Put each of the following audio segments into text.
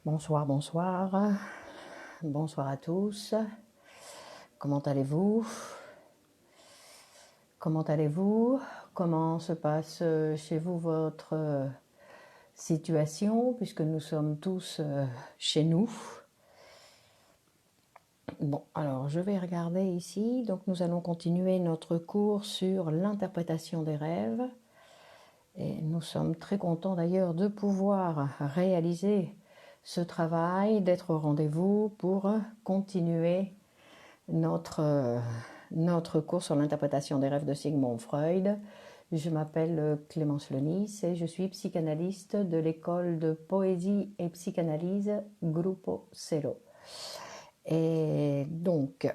Bonsoir, bonsoir. Bonsoir à tous. Comment allez-vous? Comment allez-vous? Comment se passe chez vous votre situation, puisque nous sommes tous chez nous? Bon, alors je vais regarder ici. Donc nous allons continuer notre cours sur l'interprétation des rêves. Et nous sommes très contents d'ailleurs de pouvoir réaliser ce travail, d'être au rendez-vous pour continuer notre cours sur l'interprétation des rêves de Sigmund Freud. Je m'appelle Clémence Lenis et je suis psychanalyste de l'école de poésie et psychanalyse Grupo Zero. Et donc,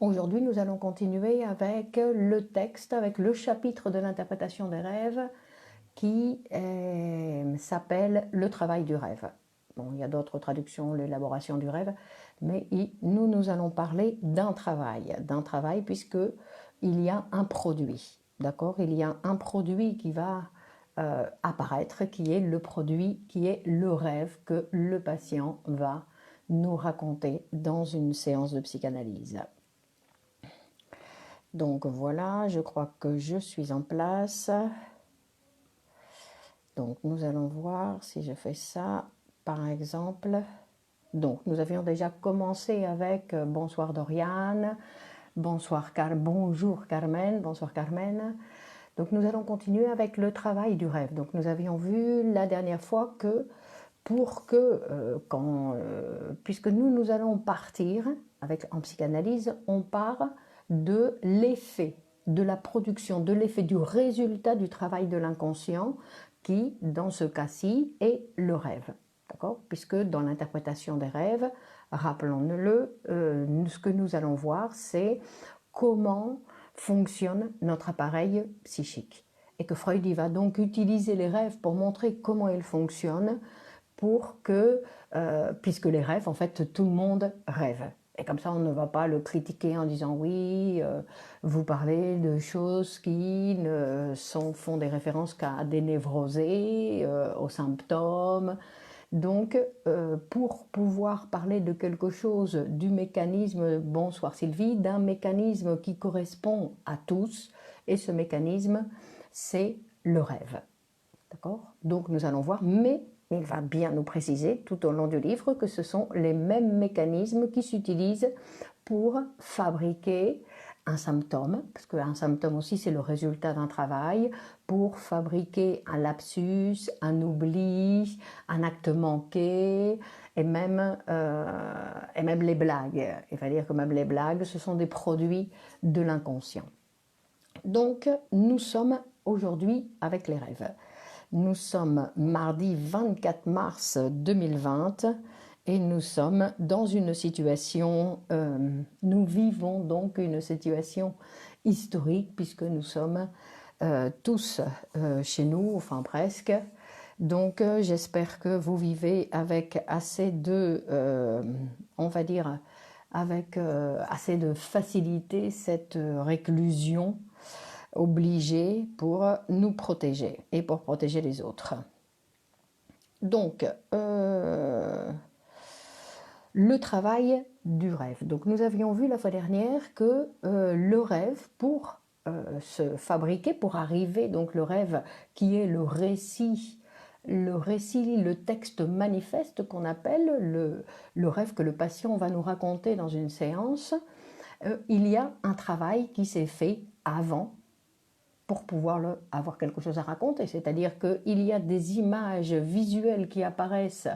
aujourd'hui, nous allons continuer avec le texte, avec le chapitre de l'interprétation des rêves qui s'appelle « Le travail du rêve ». Bon, il y a d'autres traductions, l'élaboration du rêve, mais nous allons parler d'un travail puisqu'il y a un produit, d'accord? Il y a un produit qui va apparaître, qui est le produit, qui est le rêve que le patient va nous raconter dans une séance de psychanalyse. Donc voilà, je crois que je suis en place. Donc nous allons voir si je fais ça, par exemple. Donc nous avions déjà commencé avec bonsoir Doriane, bonjour Carmen, bonsoir Carmen. Donc nous allons continuer avec le travail du rêve. Donc nous avions vu la dernière fois que puisque nous allons partir en psychanalyse, on part de l'effet, de la production, de l'effet du résultat du travail de l'inconscient qui, dans ce cas-ci, est le rêve. D'accord? Puisque dans l'interprétation des rêves, rappelons-le, ce que nous allons voir, c'est comment fonctionne notre appareil psychique. Et que Freud va donc utiliser les rêves pour montrer comment ils fonctionnent, puisque les rêves, en fait, tout le monde rêve. Et comme ça, on ne va pas le critiquer en disant « oui, vous parlez de choses qui font des références qu'à des névrosés, aux symptômes ». Donc, pour pouvoir parler de quelque chose, du mécanisme, bonsoir Sylvie, d'un mécanisme qui correspond à tous, et ce mécanisme, c'est le rêve. D'accord? Donc, nous allons voir, mais il va bien nous préciser tout au long du livre que ce sont les mêmes mécanismes qui s'utilisent pour fabriquer un symptôme, parce qu'un symptôme aussi c'est le résultat d'un travail, pour fabriquer un lapsus, un oubli, un acte manqué, et même les blagues. Il va dire que même les blagues, ce sont des produits de l'inconscient. Donc, nous sommes aujourd'hui avec les rêves. Nous sommes mardi 24 mars 2020 et nous sommes dans une situation, nous vivons donc une situation historique puisque nous sommes tous chez nous, enfin presque. Donc j'espère que vous vivez avec assez de, on va dire, avec assez de facilité cette réclusion obligés pour nous protéger et pour protéger les autres. Donc, le travail du rêve. Donc, nous avions vu la fois dernière que le rêve, pour se fabriquer, pour arriver, donc le rêve qui est le récit, le texte manifeste qu'on appelle le rêve que le patient va nous raconter dans une séance, il y a un travail qui s'est fait avant pour pouvoir avoir quelque chose à raconter, c'est-à-dire qu'il y a des images visuelles qui apparaissent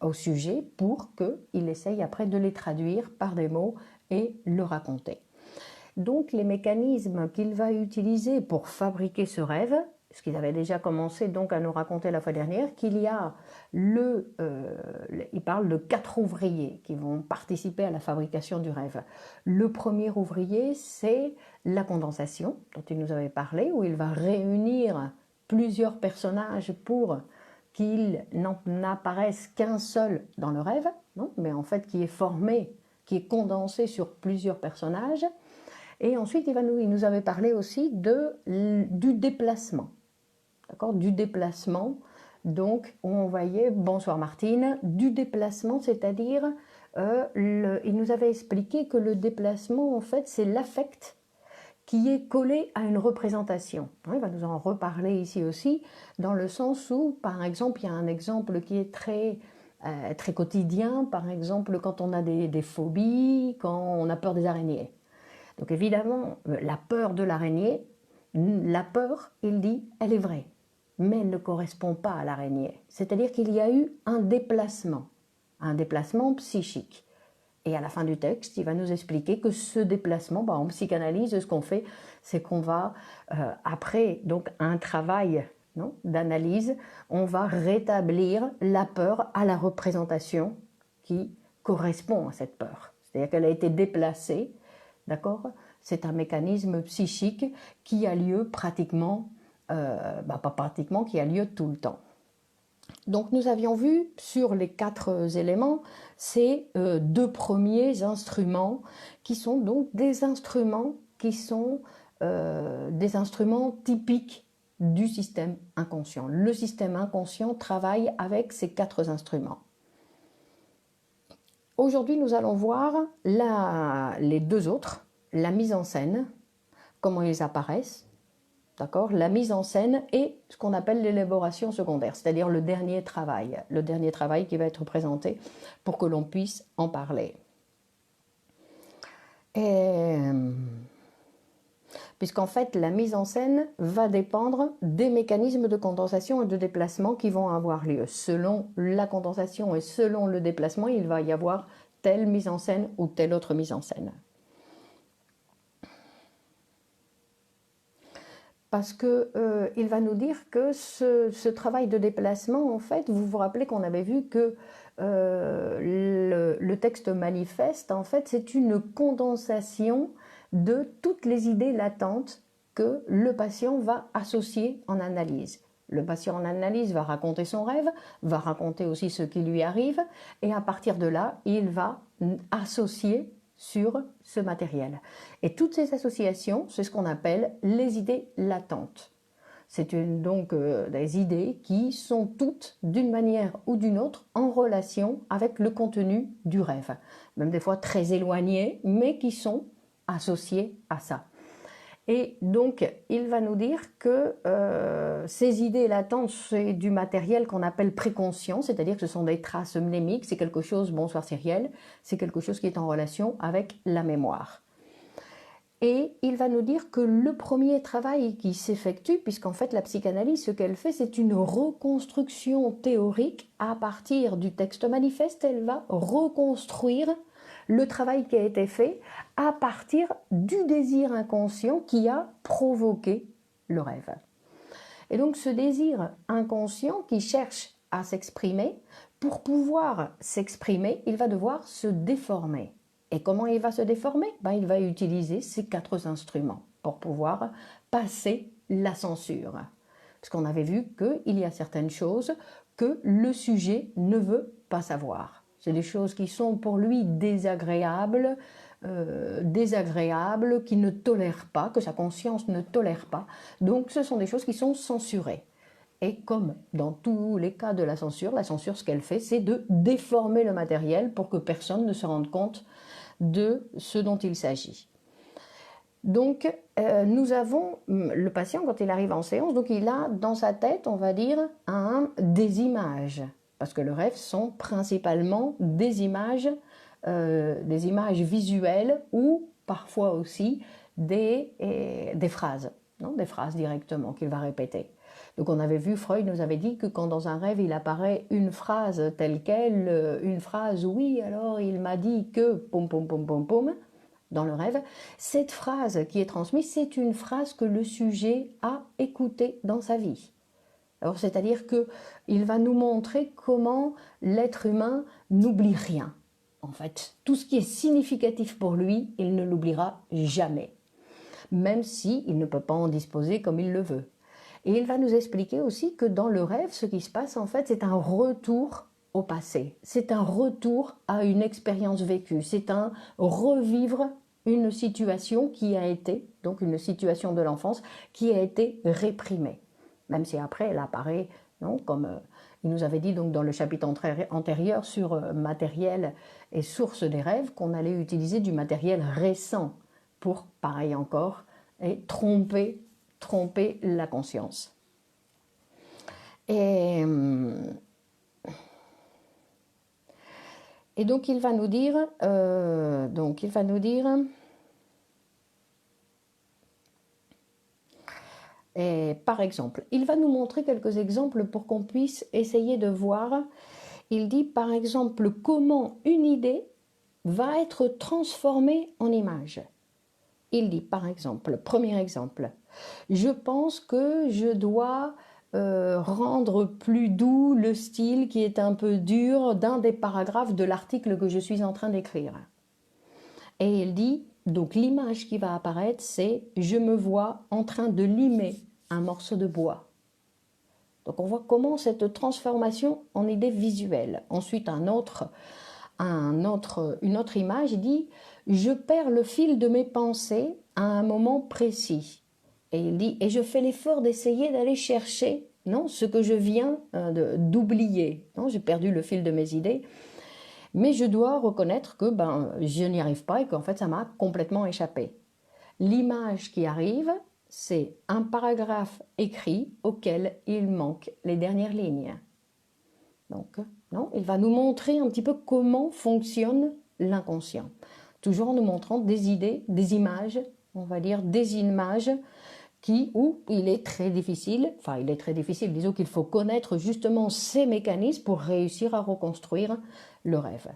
au sujet pour qu'il essaye après de les traduire par des mots et le raconter. Donc les mécanismes qu'il va utiliser pour fabriquer ce rêve, ce qu'il avait déjà commencé donc à nous raconter la fois dernière, qu'il y a il parle de 4 ouvriers qui vont participer à la fabrication du rêve. Le premier ouvrier, c'est la condensation, dont il nous avait parlé, où il va réunir plusieurs personnages pour qu'ils n'apparaissent qu'un seul dans le rêve, non, mais en fait qui est formé, qui est condensé sur plusieurs personnages. Et ensuite, il nous avait parlé aussi du déplacement. Du déplacement donc on voyait, bonsoir Martine, du déplacement, c'est-à-dire, il nous avait expliqué que le déplacement, en fait, c'est l'affect qui est collé à une représentation. Il va nous en reparler ici aussi, dans le sens où, par exemple, il y a un exemple qui est très quotidien, par exemple, quand on a des phobies, quand on a peur des araignées. Donc évidemment, la peur de l'araignée, la peur, il dit, elle est vraie, mais elle ne correspond pas à l'araignée. C'est-à-dire qu'il y a eu un déplacement psychique. Et à la fin du texte, il va nous expliquer que ce déplacement, en psychanalyse, ce qu'on fait, c'est qu'on va, après donc un travail d'analyse, on va rétablir la peur à la représentation qui correspond à cette peur. C'est-à-dire qu'elle a été déplacée, d'accord? C'est un mécanisme psychique qui a lieu pratiquement, pas pratiquement, qui a lieu tout le temps. Donc nous avions vu sur les 4 éléments ces 2 premiers instruments qui sont donc des instruments qui sont des instruments typiques du système inconscient. Le système inconscient travaille avec ces 4 instruments. Aujourd'hui, nous allons voir les 2 autres, la mise en scène, comment ils apparaissent, d'accord, la mise en scène et ce qu'on appelle l'élaboration secondaire, c'est-à-dire le dernier travail qui va être présenté pour que l'on puisse en parler. Puisqu'en fait, la mise en scène va dépendre des mécanismes de condensation et de déplacement qui vont avoir lieu. Selon la condensation et selon le déplacement, il va y avoir telle mise en scène ou telle autre mise en scène. Parce qu'il va nous dire que ce travail de déplacement, en fait, vous vous rappelez qu'on avait vu que le texte manifeste, en fait, c'est une condensation de toutes les idées latentes que le patient va associer en analyse. Le patient en analyse va raconter son rêve, va raconter aussi ce qui lui arrive, et à partir de là, il va associer sur ce matériel. Et toutes ces associations, c'est ce qu'on appelle les idées latentes. C'est donc des idées qui sont toutes, d'une manière ou d'une autre, en relation avec le contenu du rêve. Même des fois très éloignées, mais qui sont associées à ça. Et donc, il va nous dire que ces idées latentes, c'est du matériel qu'on appelle préconscient, c'est-à-dire que ce sont des traces mnémiques, c'est quelque chose, bonsoir Cyrielle, c'est quelque chose qui est en relation avec la mémoire. Et il va nous dire que le premier travail qui s'effectue, puisqu'en fait la psychanalyse, ce qu'elle fait, c'est une reconstruction théorique à partir du texte manifeste, elle va reconstruire le travail qui a été fait à partir du désir inconscient qui a provoqué le rêve. Et donc ce désir inconscient qui cherche à s'exprimer, pour pouvoir s'exprimer, il va devoir se déformer. Et comment il va se déformer? Il va utiliser ces 4 instruments pour pouvoir passer la censure. Parce qu'on avait vu qu'il y a certaines choses que le sujet ne veut pas savoir. C'est des choses qui sont pour lui désagréables, qu'il ne tolère pas, que sa conscience ne tolère pas. Donc ce sont des choses qui sont censurées. Et comme dans tous les cas de la censure, ce qu'elle fait, c'est de déformer le matériel pour que personne ne se rende compte de ce dont il s'agit. Donc, nous avons le patient, quand il arrive en séance, donc il a dans sa tête, on va dire, des images. Parce que le rêve sont principalement des images visuelles ou parfois aussi des phrases, des phrases directement qu'il va répéter. Donc on avait vu, Freud nous avait dit que quand dans un rêve il apparaît une phrase telle quelle, une phrase oui, alors il m'a dit que pom pom pom pom pom, dans le rêve, cette phrase qui est transmise, c'est une phrase que le sujet a écoutée dans sa vie. Alors c'est-à-dire qu'il va nous montrer comment l'être humain n'oublie rien. En fait, tout ce qui est significatif pour lui, il ne l'oubliera jamais, même s'il ne peut pas en disposer comme il le veut. Et il va nous expliquer aussi que dans le rêve, ce qui se passe en fait, c'est un retour au passé. C'est un retour à une expérience vécue. C'est un revivre une situation qui a été, donc une situation de l'enfance, qui a été réprimée. Même si après elle apparaît non, comme il nous avait dit donc dans le chapitre antérieur sur matériel et source des rêves, qu'on allait utiliser du matériel récent pour, pareil encore, et tromper la conscience. Et donc il va nous dire, et par exemple, il va nous montrer quelques exemples pour qu'on puisse essayer de voir. Il dit par exemple comment une idée va être transformée en image. Il dit par exemple, premier exemple, je pense que je dois rendre plus doux le style qui est un peu dur d'un des paragraphes de l'article que je suis en train d'écrire. Et il dit, donc l'image qui va apparaître, c'est je me vois en train de limer un morceau de bois. Donc on voit comment cette transformation en idée visuelle. Ensuite une autre image, il dit je perds le fil de mes pensées à un moment précis. Et il dit et je fais l'effort d'essayer d'aller chercher ce que je viens d'oublier. J'ai perdu le fil de mes idées, mais je dois reconnaître que je n'y arrive pas et qu'en fait ça m'a complètement échappé. L'image qui arrive, c'est un paragraphe écrit auquel il manque les dernières lignes. Donc, il va nous montrer un petit peu comment fonctionne l'inconscient. Toujours en nous montrant des idées, des images, on va dire des images où il est très difficile, disons qu'il faut connaître justement ces mécanismes pour réussir à reconstruire le rêve.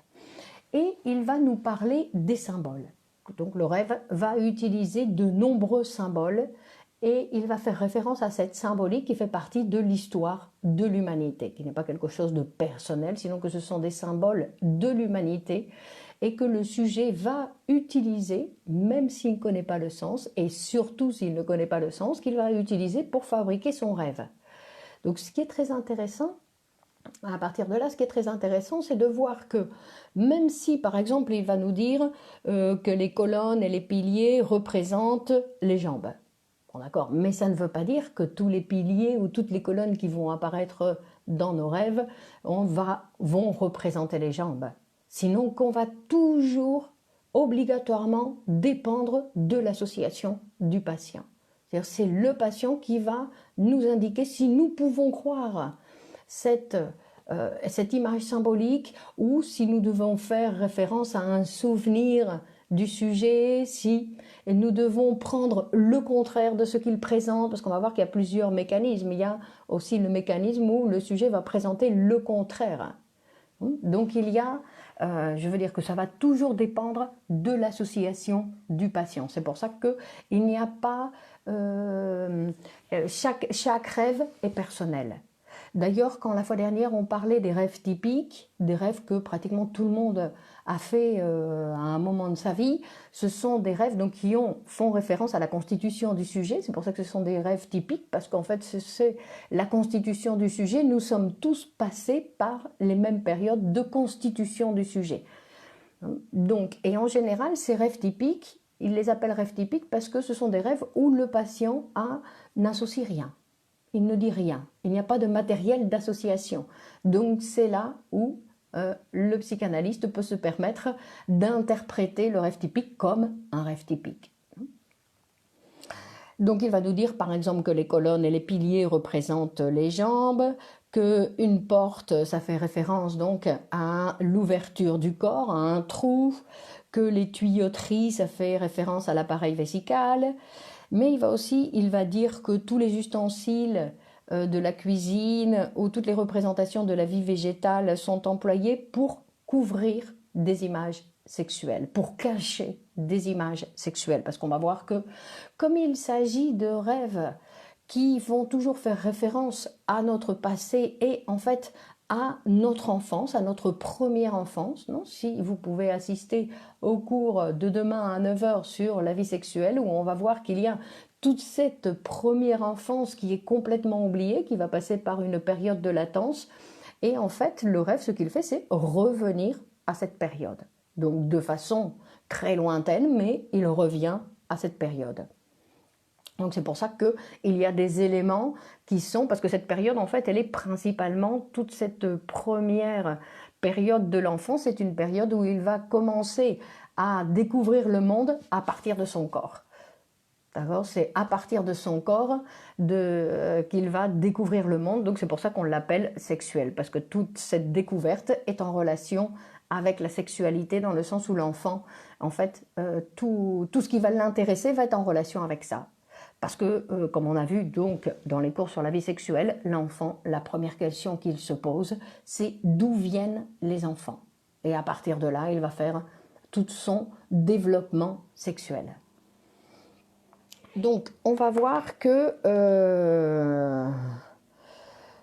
Et il va nous parler des symboles. Donc le rêve va utiliser de nombreux symboles et il va faire référence à cette symbolique qui fait partie de l'histoire de l'humanité, qui n'est pas quelque chose de personnel, sinon que ce sont des symboles de l'humanité et que le sujet va utiliser, même s'il ne connaît pas le sens, et surtout s'il ne connaît pas le sens, qu'il va utiliser pour fabriquer son rêve. Donc ce qui est très intéressant, à partir de là, ce qui est très intéressant, c'est de voir que même si, par exemple, il va nous dire que les colonnes et les piliers représentent les jambes, bon, d'accord, mais ça ne veut pas dire que tous les piliers ou toutes les colonnes qui vont apparaître dans nos rêves vont représenter les jambes. Sinon qu'on va toujours obligatoirement dépendre de l'association du patient. C'est-à-dire c'est le patient qui va nous indiquer si nous pouvons croire cette image symbolique ou si nous devons faire référence à un souvenir du sujet, si nous devons prendre le contraire de ce qu'il présente, parce qu'on va voir qu'il y a plusieurs mécanismes. Il y a aussi le mécanisme où le sujet va présenter le contraire. Donc il y a, je veux dire que ça va toujours dépendre de l'association du patient. C'est pour ça qu'il n'y a pas, chaque rêve est personnel. D'ailleurs, quand la fois dernière on parlait des rêves typiques, des rêves que pratiquement tout le monde a fait à un moment de sa vie, ce sont des rêves donc, qui font référence à la constitution du sujet. C'est pour ça que ce sont des rêves typiques, parce qu'en fait c'est la constitution du sujet. Nous sommes tous passés par les mêmes périodes de constitution du sujet. Donc, et en général, ces rêves typiques, ils les appellent rêves typiques parce que ce sont des rêves où le patient n'associe rien. Il ne dit rien, il n'y a pas de matériel d'association. Donc c'est là où le psychanalyste peut se permettre d'interpréter le rêve typique comme un rêve typique. Donc il va nous dire par exemple que les colonnes et les piliers représentent les jambes, qu'une porte, ça fait référence donc à l'ouverture du corps, à un trou, que les tuyauteries, ça fait référence à l'appareil vésical. Mais il va dire que tous les ustensiles de la cuisine ou toutes les représentations de la vie végétale sont employés pour couvrir des images sexuelles, pour cacher des images sexuelles. Parce qu'on va voir que comme il s'agit de rêves qui vont toujours faire référence à notre passé et en fait à notre enfance, à notre première enfance. Si vous pouvez assister au cours de demain à 9 h sur la vie sexuelle, où on va voir qu'il y a toute cette première enfance qui est complètement oubliée, qui va passer par une période de latence. Et en fait, le rêve, ce qu'il fait, c'est revenir à cette période. Donc de façon très lointaine, mais il revient à cette période. Donc c'est pour ça qu'il y a des éléments qui sont, parce que cette période en fait elle est principalement, toute cette première période de l'enfant, c'est une période où il va commencer à découvrir le monde à partir de son corps. D'accord, c'est à partir de son corps qu'il va découvrir le monde, donc c'est pour ça qu'on l'appelle sexuel, parce que toute cette découverte est en relation avec la sexualité, dans le sens où l'enfant, en fait, tout ce qui va l'intéresser va être en relation avec ça. Parce que, comme on a vu donc dans les cours sur la vie sexuelle, l'enfant, la première question qu'il se pose, c'est d'où viennent les enfants. Et à partir de là, il va faire tout son développement sexuel. Donc, on va voir que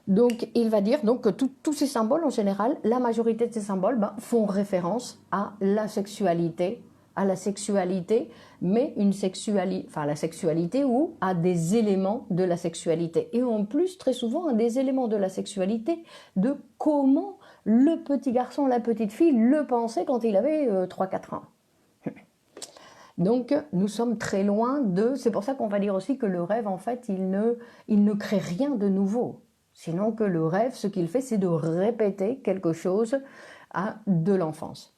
donc il va dire donc que tous ces symboles en général, la majorité de ces symboles font référence à la sexualité, mais la sexualité ou à des éléments de la sexualité. Et en plus, très souvent, à des éléments de la sexualité de comment le petit garçon, la petite fille le pensait quand il avait 3-4 ans. Donc, nous sommes très loin de... C'est pour ça qu'on va dire aussi que le rêve, en fait, il ne crée rien de nouveau. Sinon que le rêve, ce qu'il fait, c'est de répéter quelque chose de l'enfance.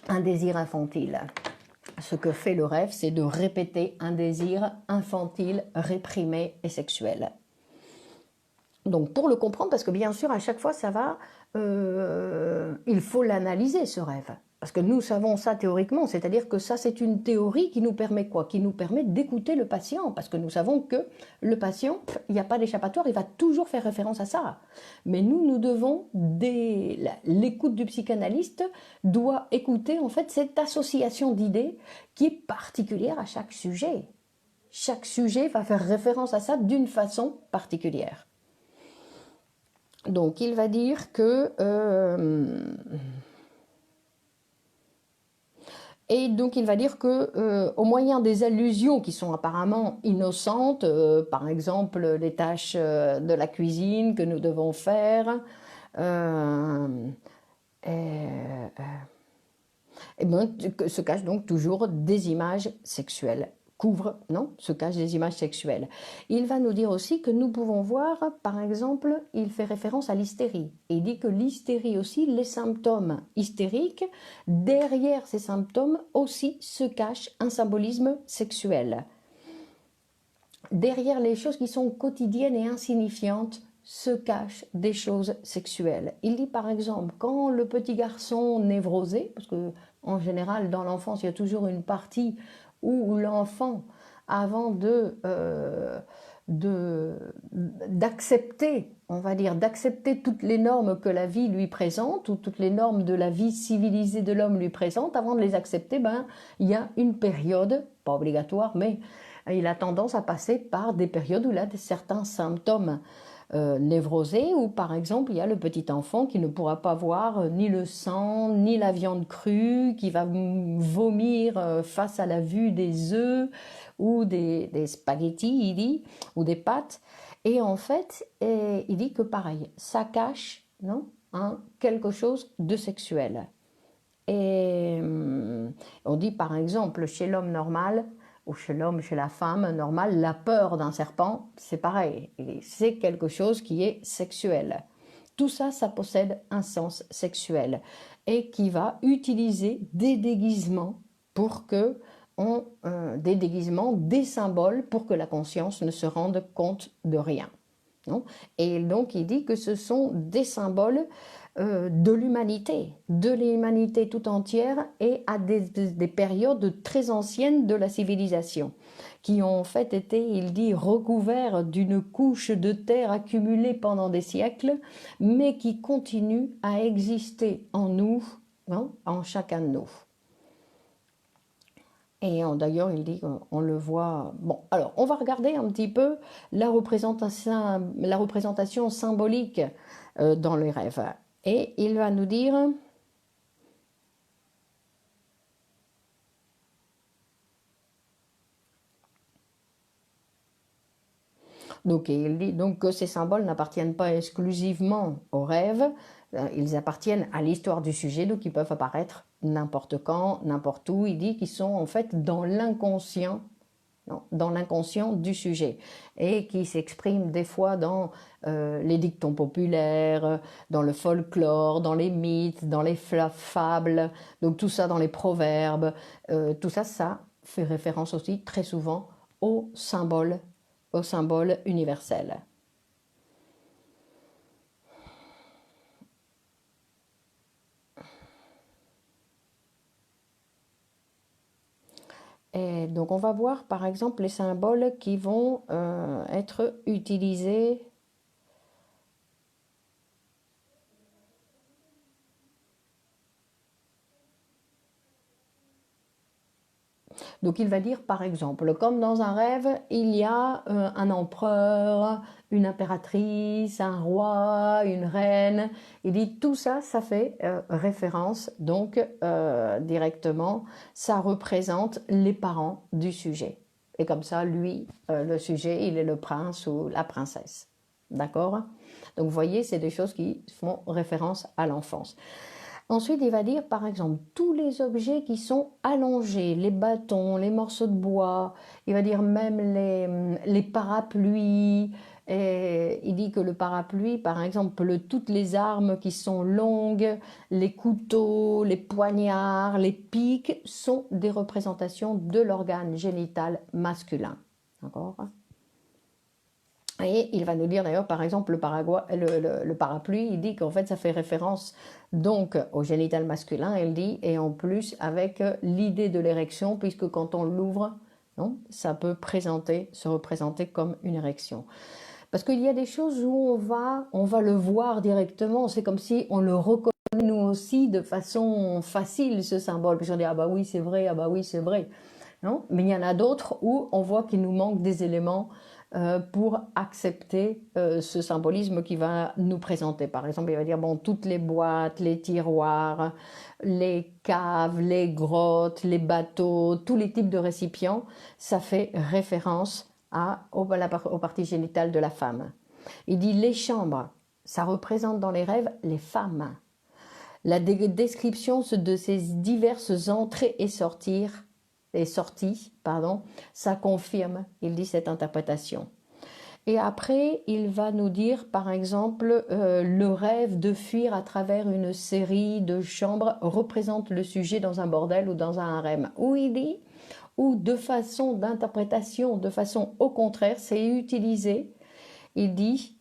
Un désir infantile. Ce que fait le rêve, c'est de répéter un désir infantile, réprimé et sexuel. Donc, pour le comprendre, parce que bien sûr, à chaque fois, ça va... il faut l'analyser, ce rêve. Parce que nous savons ça théoriquement, c'est-à-dire que ça c'est une théorie qui nous permet quoi? Qui nous permet d'écouter le patient, parce que nous savons que le patient, il n'y a pas d'échappatoire, il va toujours faire référence à ça. Mais nous devons, l'écoute du psychanalyste doit écouter en fait cette association d'idées qui est particulière à chaque sujet. Chaque sujet va faire référence à ça d'une façon particulière. Donc il va dire que... Et donc il va dire que au moyen des allusions qui sont apparemment innocentes, par exemple les tâches de la cuisine que nous devons faire, et ben, se cachent donc toujours des images sexuelles. Se cachent des images sexuelles. Il va nous dire aussi que nous pouvons voir, par exemple, il fait référence à l'hystérie. Il dit que l'hystérie aussi, les symptômes hystériques, derrière ces symptômes aussi se cache un symbolisme sexuel. Derrière les choses qui sont quotidiennes et insignifiantes, se cachent des choses sexuelles. Il dit par exemple, quand le petit garçon névrosé, parce que en général dans l'enfance il y a toujours une partie où l'enfant, avant d'accepter, on va dire, d'accepter toutes les normes que la vie lui présente, ou toutes les normes de la vie civilisée de l'homme lui présente, avant de les accepter, il y a une période, pas obligatoire, mais il a tendance à passer par des périodes où il a certains symptômes névrosés, où par exemple il y a le petit enfant qui ne pourra pas voir ni le sang, ni la viande crue, qui va vomir face à la vue des œufs ou des spaghettis, il dit, ou des pâtes. Et en fait, il dit que pareil, ça cache quelque chose de sexuel. Et on dit par exemple chez l'homme normal, ou chez l'homme, chez la femme normale, la peur d'un serpent, c'est pareil, c'est quelque chose qui est sexuel. Tout ça, ça possède un sens sexuel et qui va utiliser des déguisements des symboles pour que la conscience ne se rende compte de rien. Non? Et donc il dit que ce sont des symboles de l'humanité tout entière, et à des périodes très anciennes de la civilisation, qui ont en fait été, il dit, recouverts d'une couche de terre accumulée pendant des siècles, mais qui continuent à exister en nous, en chacun de nous. Et d'ailleurs, il dit qu'on le voit... Bon, alors, on va regarder un petit peu la représentation symbolique dans les rêves. Et il va nous dire... Donc, il dit donc que ces symboles n'appartiennent pas exclusivement au rêve, ils appartiennent à l'histoire du sujet, donc ils peuvent apparaître n'importe quand, n'importe où. Il dit qu'ils sont en fait dans l'inconscient, dans l'inconscient du sujet, et qui s'expriment des fois dans les dictons populaires, dans le folklore, dans les mythes, dans les fables, donc tout ça dans les proverbes, tout ça, ça fait référence aussi très souvent au symbole universel. Et donc on va voir par exemple les symboles qui vont être utilisés. Donc il va dire par exemple, comme dans un rêve, il y a un empereur, une impératrice, un roi, une reine. Il dit tout ça, ça fait référence, donc directement, ça représente les parents du sujet. Et comme ça, lui, le sujet, il est le prince ou la princesse. D'accord? Donc vous voyez, c'est des choses qui font référence à l'enfance. Ensuite, il va dire, par exemple, tous les objets qui sont allongés, les bâtons, les morceaux de bois, il va dire même les parapluies, et il dit que le parapluie, par exemple, toutes les armes qui sont longues, les couteaux, les poignards, les pics, sont des représentations de l'organe génital masculin. D'accord ? Et il va nous dire d'ailleurs, par exemple, le parapluie, il dit qu'en fait, ça fait référence donc au génital masculin, il dit, et en plus avec l'idée de l'érection, puisque quand on l'ouvre, ça peut se représenter comme une érection. Parce qu'il y a des choses où on va le voir directement, c'est comme si on le reconnaît nous aussi de façon facile, ce symbole, puis on dit, ah bah oui, c'est vrai, ah bah oui, c'est vrai. Non, mais il y en a d'autres où on voit qu'il nous manque des éléments pour accepter ce symbolisme qui va nous présenter. Par exemple, il va dire, bon, toutes les boîtes, les tiroirs, les caves, les grottes, les bateaux, tous les types de récipients, ça fait référence aux parties génitales de la femme. Il dit les chambres, ça représente dans les rêves les femmes. La description de ces diverses entrées et sorties, ça confirme, il dit, cette interprétation. Et après, il va nous dire, par exemple, le rêve de fuir à travers une série de chambres représente le sujet dans un bordel ou dans un harem. Où il dit, ou de façon d'interprétation, de façon au contraire, c'est utilisé, il dit,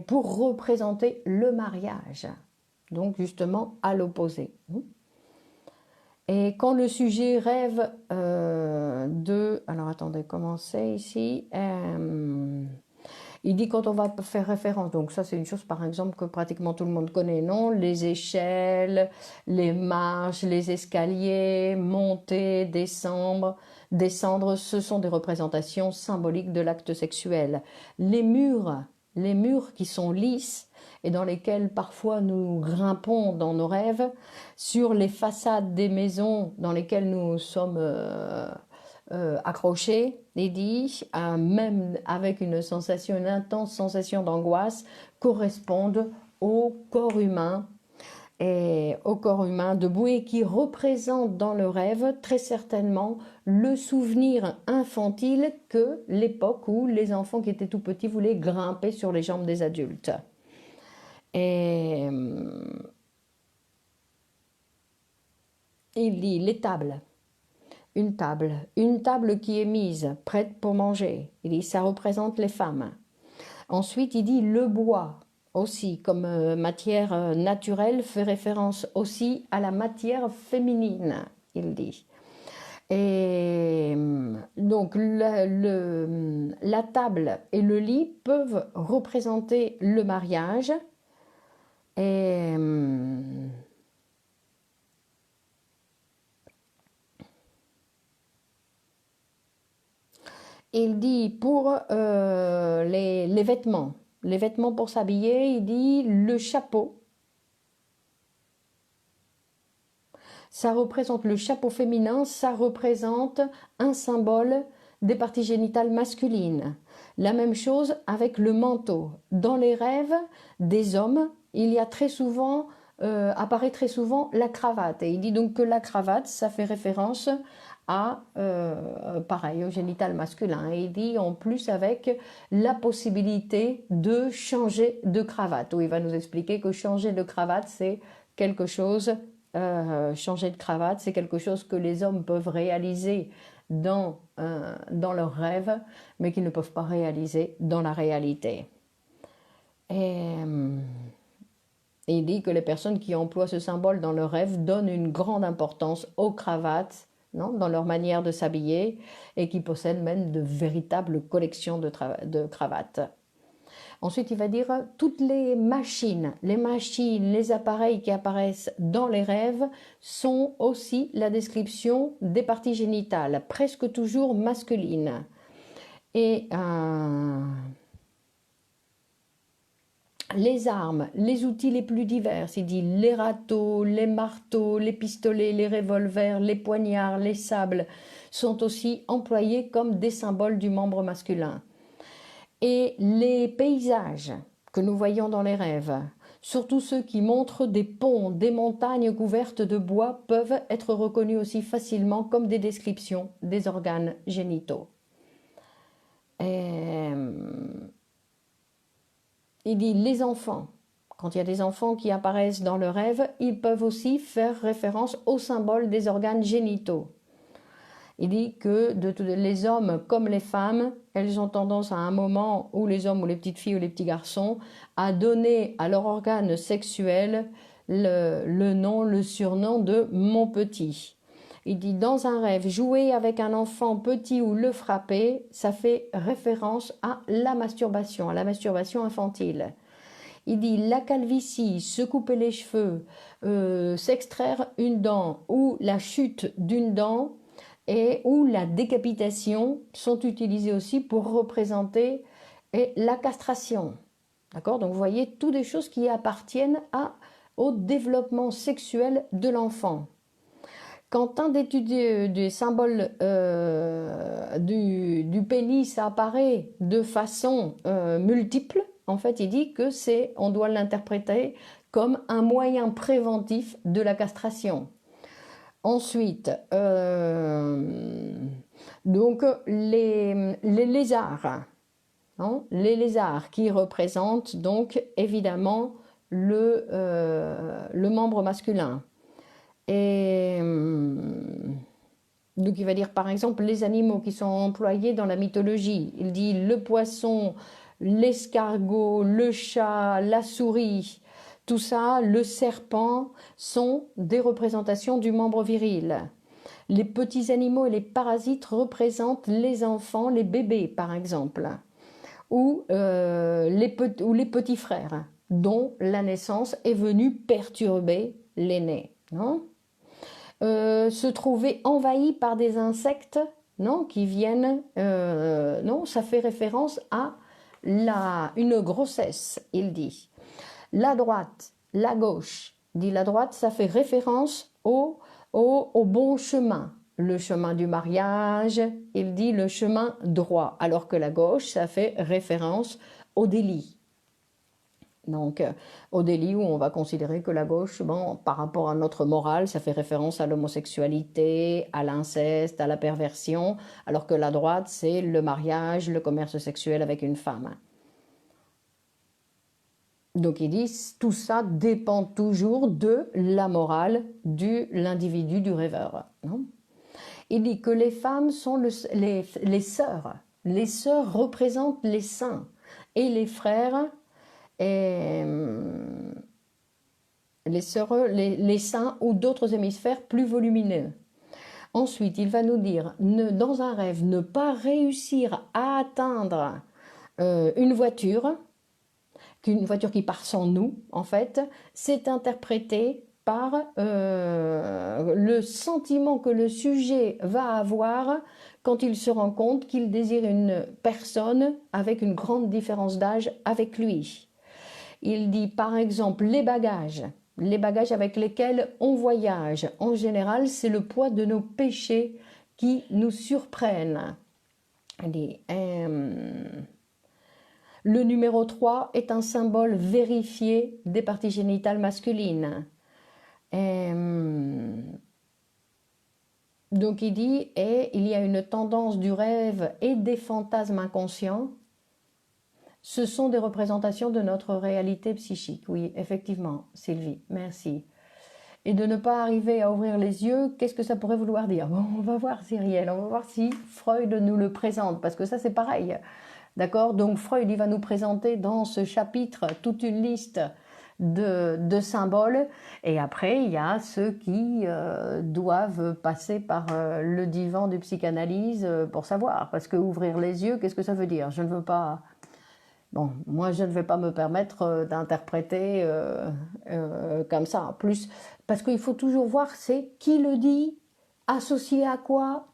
pour représenter le mariage. Donc justement à l'opposé. Et quand le sujet rêve alors attendez, comment c'est ici il dit quand on va faire référence, donc ça c'est une chose par exemple que pratiquement tout le monde connaît, non? Les échelles, les marches, les escaliers, monter, descendre, ce sont des représentations symboliques de l'acte sexuel. Les murs qui sont lisses et dans lesquels parfois nous grimpons dans nos rêves, sur les façades des maisons dans lesquelles nous sommes accrochés, il dit, même avec une intense sensation d'angoisse, correspondent au corps humain debout et qui représente dans le rêve très certainement le souvenir infantile que l'époque où les enfants qui étaient tout petits voulaient grimper sur les jambes des adultes. Et il dit les tables. Une table qui est mise, prête pour manger. Il dit ça représente les femmes. Ensuite, il dit le bois aussi comme matière naturelle fait référence aussi à la matière féminine, il dit. Et donc la table et le lit peuvent représenter le mariage. Et il dit pour les vêtements pour s'habiller, il dit le chapeau. Ça représente le chapeau féminin, ça représente un symbole des parties génitales masculines. La même chose avec le manteau. Dans les rêves des hommes, il y a très souvent, apparaît très souvent la cravate. Et il dit donc que la cravate, ça fait référence à, pareil, au génital masculin. Et il dit en plus avec la possibilité de changer de cravate. Où il va nous expliquer que changer de cravate, c'est quelque chose, changer de cravate, c'est quelque chose que les hommes peuvent réaliser dans leurs rêves, mais qu'ils ne peuvent pas réaliser dans la réalité. Et il dit que les personnes qui emploient ce symbole dans leurs rêves donnent une grande importance aux cravates, non, dans leur manière de s'habiller, et qui possèdent même de véritables collections de cravates. Ensuite, il va dire toutes les machines, les appareils qui apparaissent dans les rêves sont aussi la description des parties génitales, presque toujours masculines. Et les armes, les outils les plus divers, il dit les râteaux, les marteaux, les pistolets, les revolvers, les poignards, les sables, sont aussi employés comme des symboles du membre masculin. Et les paysages que nous voyons dans les rêves, surtout ceux qui montrent des ponts, des montagnes couvertes de bois, peuvent être reconnus aussi facilement comme des descriptions des organes génitaux. Et il dit les enfants, quand il y a des enfants qui apparaissent dans le rêve, ils peuvent aussi faire référence au symbole des organes génitaux. Il dit que les hommes comme les femmes, elles ont tendance à un moment, ou les hommes ou les petites filles ou les petits garçons, à donner à leur organe sexuel le nom, le surnom de mon petit. Il dit dans un rêve, jouer avec un enfant petit ou le frapper, ça fait référence à la masturbation infantile. Il dit la calvitie, se couper les cheveux, s'extraire une dent ou la chute d'une dent, et où la décapitation sont utilisées aussi pour représenter la castration. D'accord? Donc vous voyez, toutes des choses qui appartiennent au développement sexuel de l'enfant. Quand un des symboles du pénis apparaît de façon multiple, en fait, il dit que on doit l'interpréter comme un moyen préventif de la castration. Ensuite, donc les lézards, hein, les lézards qui représentent donc évidemment le membre masculin. Et donc il va dire par exemple les animaux qui sont employés dans la mythologie. Il dit le poisson, l'escargot, le chat, la souris. Tout ça, le serpent, sont des représentations du membre viril. Les petits animaux et les parasites représentent les enfants, les bébés par exemple, ou les petits frères, dont la naissance est venue perturber l'aîné. Se trouver envahi par des insectes, non, qui viennent, non, ça fait référence à une grossesse, il dit. La droite, la gauche, dit la droite, ça fait référence au bon chemin. Le chemin du mariage, il dit le chemin droit, alors que la gauche, ça fait référence au délit. Donc, au délit où on va considérer que la gauche, bon, par rapport à notre morale, ça fait référence à l'homosexualité, à l'inceste, à la perversion, alors que la droite, c'est le mariage, le commerce sexuel avec une femme. Donc ils disent tout ça dépend toujours de la morale de l'individu, du rêveur. Non, il dit que les femmes sont les sœurs. Les sœurs représentent les saints et les frères, les saints ou d'autres hémisphères plus volumineux. Ensuite, il va nous dire, dans un rêve, ne pas réussir à atteindre une voiture qui part sans nous, en fait, c'est interprété par le sentiment que le sujet va avoir quand il se rend compte qu'il désire une personne avec une grande différence d'âge avec lui. Il dit par exemple les bagages avec lesquels on voyage. En général, c'est le poids de nos péchés qui nous surprennent. Elle dit, le numéro 3 est un symbole vérifié des parties génitales masculines. Donc il dit, et il y a une tendance du rêve et des fantasmes inconscients. Ce sont des représentations de notre réalité psychique. Oui, effectivement, Sylvie, merci. Et de ne pas arriver à ouvrir les yeux, qu'est-ce que ça pourrait vouloir dire? Bon, on va voir, Cyrielle, on va voir si Freud nous le présente, parce que ça c'est pareil. D'accord? Donc Freud, il va nous présenter dans ce chapitre toute une liste de symboles, et après il y a ceux qui doivent passer par le divan du psychanalyse pour savoir, parce que ouvrir les yeux, qu'est-ce que ça veut dire? Je ne veux pas... Bon, moi je ne vais pas me permettre d'interpréter comme ça, plus, parce qu'il faut toujours voir c'est qui le dit, associé à quoi.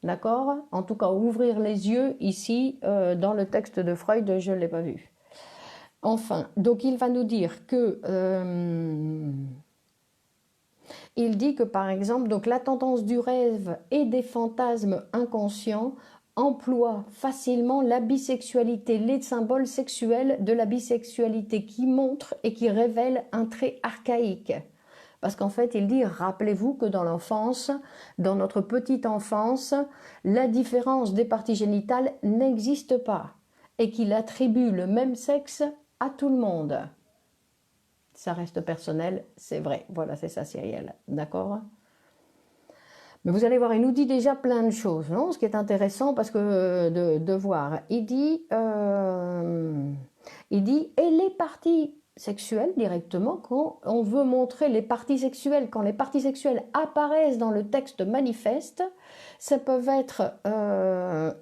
D'accord? En tout cas, ouvrir les yeux ici, dans le texte de Freud, je ne l'ai pas vu. Enfin, donc il va nous dire que... il dit que par exemple, donc la tendance du rêve et des fantasmes inconscients emploie facilement la bisexualité, les symboles sexuels de la bisexualité qui montrent et qui révèlent un trait archaïque. Parce qu'en fait, il dit, rappelez-vous que dans l'enfance, dans notre petite enfance, la différence des parties génitales n'existe pas et qu'il attribue le même sexe à tout le monde. Ça reste personnel, c'est vrai. Voilà, c'est ça, Cyrielle. D'accord? Mais vous allez voir, il nous dit déjà plein de choses, non? Ce qui est intéressant parce que de voir. Il dit, et les parties sexuelles directement, quand on veut montrer les parties sexuelles, quand les parties sexuelles apparaissent dans le texte manifeste, ça peuvent être,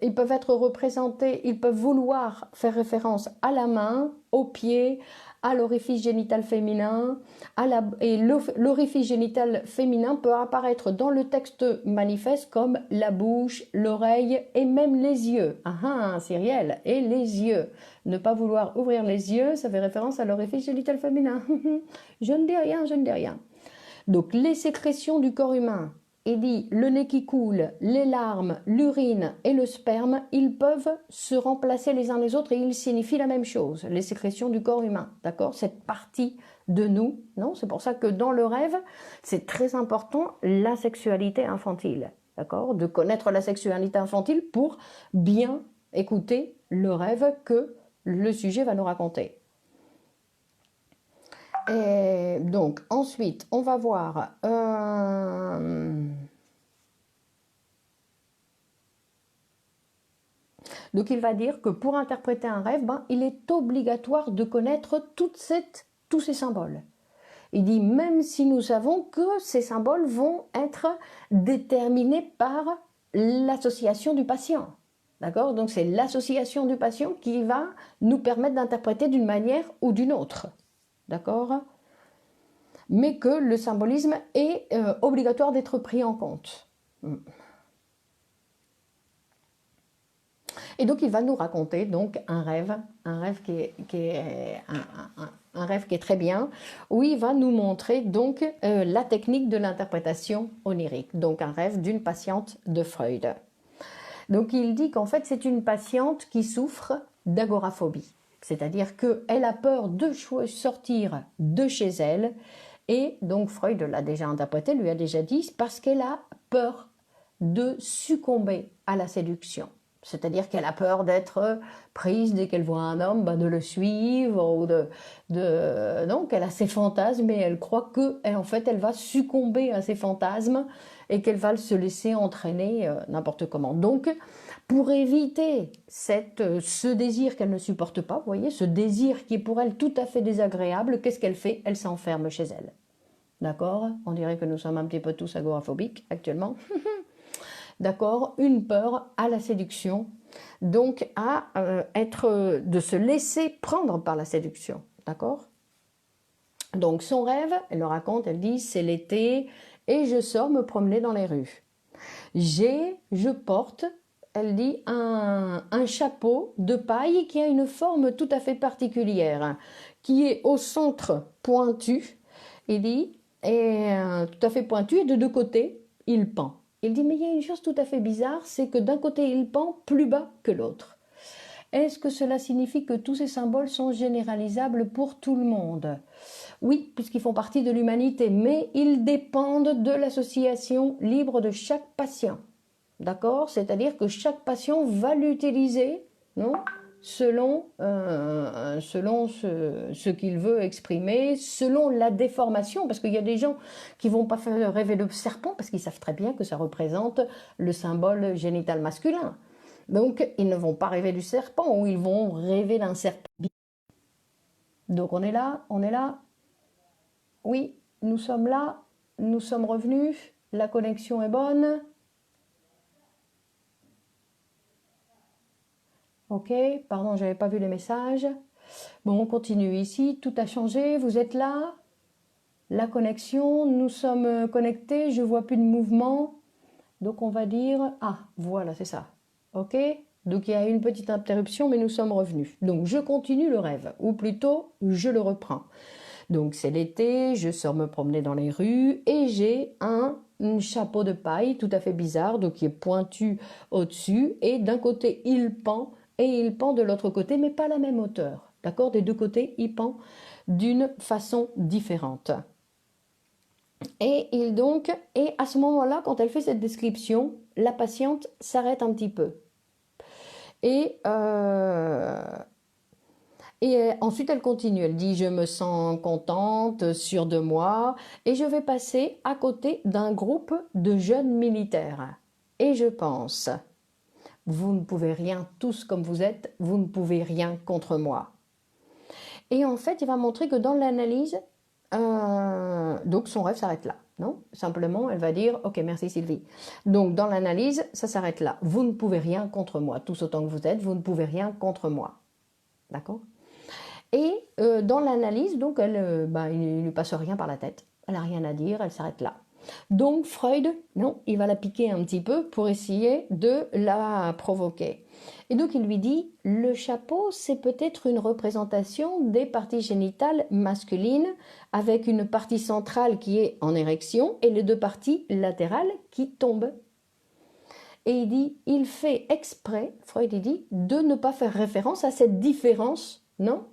ils peuvent être représentés, ils peuvent vouloir faire référence à la main, aux pieds, à l'orifice génital féminin, et l'orifice génital féminin peut apparaître dans le texte manifeste comme la bouche, l'oreille et même les yeux. Ah, Cyrielle, et les yeux. Ne pas vouloir ouvrir les yeux, ça fait référence à l'orifice génital féminin. Je ne dis rien, je ne dis rien. Donc les sécrétions du corps humain, il dit le nez qui coule, les larmes, l'urine et le sperme, ils peuvent se remplacer les uns les autres et ils signifient la même chose, les sécrétions du corps humain, d'accord? Cette partie de nous, non? C'est pour ça que dans le rêve, c'est très important la sexualité infantile, d'accord? De connaître la sexualité infantile pour bien écouter le rêve que le sujet va nous raconter. Et donc, ensuite, on va voir... Donc, il va dire que pour interpréter un rêve, il est obligatoire de connaître tous ces symboles. Il dit, même si nous savons que ces symboles vont être déterminés par l'association du patient. D'accord? Donc, c'est l'association du patient qui va nous permettre d'interpréter d'une manière ou d'une autre. D'accord? Mais que le symbolisme est obligatoire d'être pris en compte. Et donc il va nous raconter donc un rêve qui est très bien, où il va nous montrer donc la technique de l'interprétation onirique, donc un rêve d'une patiente de Freud. Donc il dit qu'en fait c'est une patiente qui souffre d'agoraphobie, c'est-à-dire qu'elle a peur de sortir de chez elle. Et donc Freud l'a déjà interprété, lui a déjà dit, parce qu'elle a peur de succomber à la séduction. C'est-à-dire qu'elle a peur d'être prise dès qu'elle voit un homme, de le suivre, ou donc elle a ses fantasmes et elle croit qu'en fait elle va succomber à ses fantasmes et qu'elle va se laisser entraîner n'importe comment. Donc pour éviter ce désir qu'elle ne supporte pas, vous voyez, ce désir qui est pour elle tout à fait désagréable, qu'est-ce qu'elle fait? Elle s'enferme chez elle. D'accord? On dirait que nous sommes un petit peu tous agoraphobiques actuellement. D'accord? Une peur à la séduction, donc à de se laisser prendre par la séduction. D'accord? Donc son rêve, elle le raconte, elle dit, c'est l'été et je sors me promener dans les rues. Je porte, elle dit, un chapeau de paille qui a une forme tout à fait particulière, qui est au centre pointu, il dit, et tout à fait pointu, et de deux côtés, il pend. Il dit, mais il y a une chose tout à fait bizarre, c'est que d'un côté, il pend plus bas que l'autre. Est-ce que cela signifie que tous ces symboles sont généralisables pour tout le monde? Oui, puisqu'ils font partie de l'humanité, mais ils dépendent de l'association libre de chaque patient. D'accord? C'est-à-dire que chaque patient va l'utiliser, non? Selon ce qu'il veut exprimer, selon la déformation, parce qu'il y a des gens qui vont pas faire rêver le serpent parce qu'ils savent très bien que ça représente le symbole génital masculin. Donc, ils ne vont pas rêver du serpent ou ils vont rêver d'un serpent. Donc, on est là, on est là. Oui, nous sommes là, nous sommes revenus, la connexion est bonne. Ok, pardon, j'avais pas vu les messages. Bon, on continue ici, tout a changé, vous êtes là. La connexion, nous sommes connectés, je vois plus de mouvement. Donc on va dire, ah, voilà, c'est ça. Ok, donc il y a une petite interruption, mais nous sommes revenus. Donc je continue le rêve, ou plutôt, je le reprends. Donc c'est l'été, je sors me promener dans les rues et j'ai un chapeau de paille tout à fait bizarre, donc qui est pointu au-dessus et d'un côté il pend et il pend de l'autre côté, mais pas à la même hauteur. D'accord? Des deux côtés, il pend d'une façon différente. Et à ce moment-là, quand elle fait cette description, la patiente s'arrête un petit peu. Et ensuite, elle continue. Elle dit, je me sens contente, sûre de moi, et je vais passer à côté d'un groupe de jeunes militaires. Et je pense, vous ne pouvez rien, tous comme vous êtes, vous ne pouvez rien contre moi. Et en fait, il va montrer que dans l'analyse, donc son rêve s'arrête là. Non, simplement, elle va dire, ok, merci Sylvie. Donc dans l'analyse, ça s'arrête là. Vous ne pouvez rien contre moi, tous autant que vous êtes, vous ne pouvez rien contre moi. D'accord? Et dans l'analyse, donc, il ne lui passe rien par la tête. Elle n'a rien à dire, elle s'arrête là. Donc Freud, non, il va la piquer un petit peu pour essayer de la provoquer. Et donc il lui dit, le chapeau, c'est peut-être une représentation des parties génitales masculines avec une partie centrale qui est en érection et les deux parties latérales qui tombent. Et il dit, il fait exprès, Freud il dit, de ne pas faire référence à cette différence, non,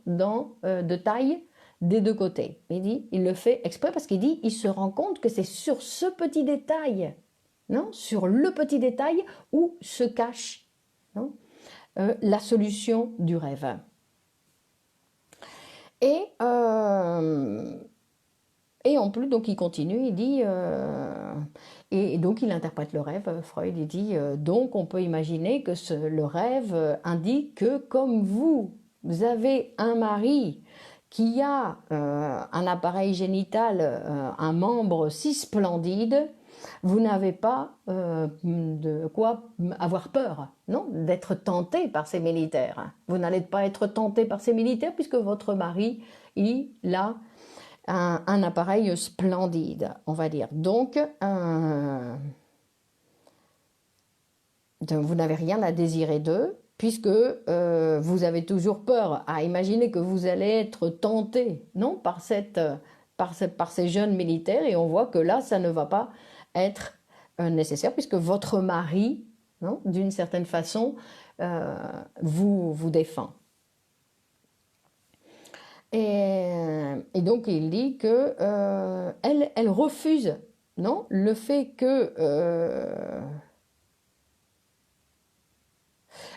de taille des deux côtés. Il dit, il le fait exprès parce qu'il dit, il se rend compte que c'est sur ce petit détail, non, sur le petit détail où se cache, non, la solution du rêve. Et en plus, donc il continue, il dit, et donc il interprète le rêve, Freud, il dit, donc on peut imaginer que le rêve indique que comme vous avez un mari qui a un appareil génital, un membre si splendide, vous n'avez pas de quoi avoir peur, non, d'être tenté par ces militaires. Vous n'allez pas être tenté par ces militaires puisque votre mari, il a un appareil splendide, on va dire. Donc vous n'avez rien à désirer d'eux, puisque vous avez toujours peur à imaginer que vous allez être tenté, non, par ces jeunes militaires, et on voit que là, ça ne va pas être nécessaire, puisque votre mari, non, d'une certaine façon, vous défend. Et donc il dit que elle refuse, non, le fait que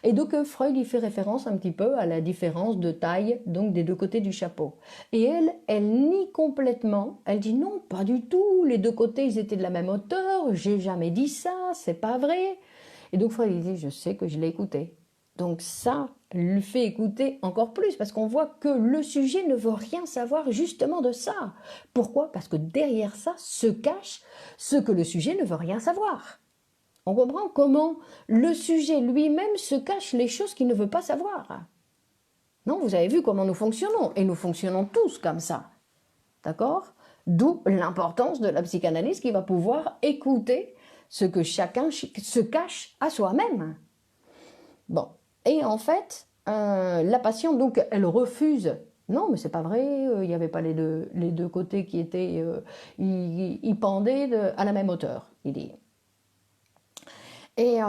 et donc Freud y fait référence un petit peu à la différence de taille donc des deux côtés du chapeau. Et elle nie complètement. Elle dit non, pas du tout. Les deux côtés ils étaient de la même hauteur. J'ai jamais dit ça, c'est pas vrai. Et donc Freud il dit je sais que je l'ai écouté. Donc ça lui fait écouter encore plus parce qu'on voit que le sujet ne veut rien savoir justement de ça. Pourquoi? Parce que derrière ça se cache ce que le sujet ne veut rien savoir. On comprend comment le sujet lui-même se cache les choses qu'il ne veut pas savoir. Non, vous avez vu comment nous fonctionnons et nous fonctionnons tous comme ça. D'accord? D'où l'importance de la psychanalyse qui va pouvoir écouter ce que chacun se cache à soi-même. Bon, et en fait, la patiente, donc, elle refuse. Non, mais c'est pas vrai, il n'y avait pas les deux côtés qui étaient, ils pendaient à la même hauteur, il dit. Et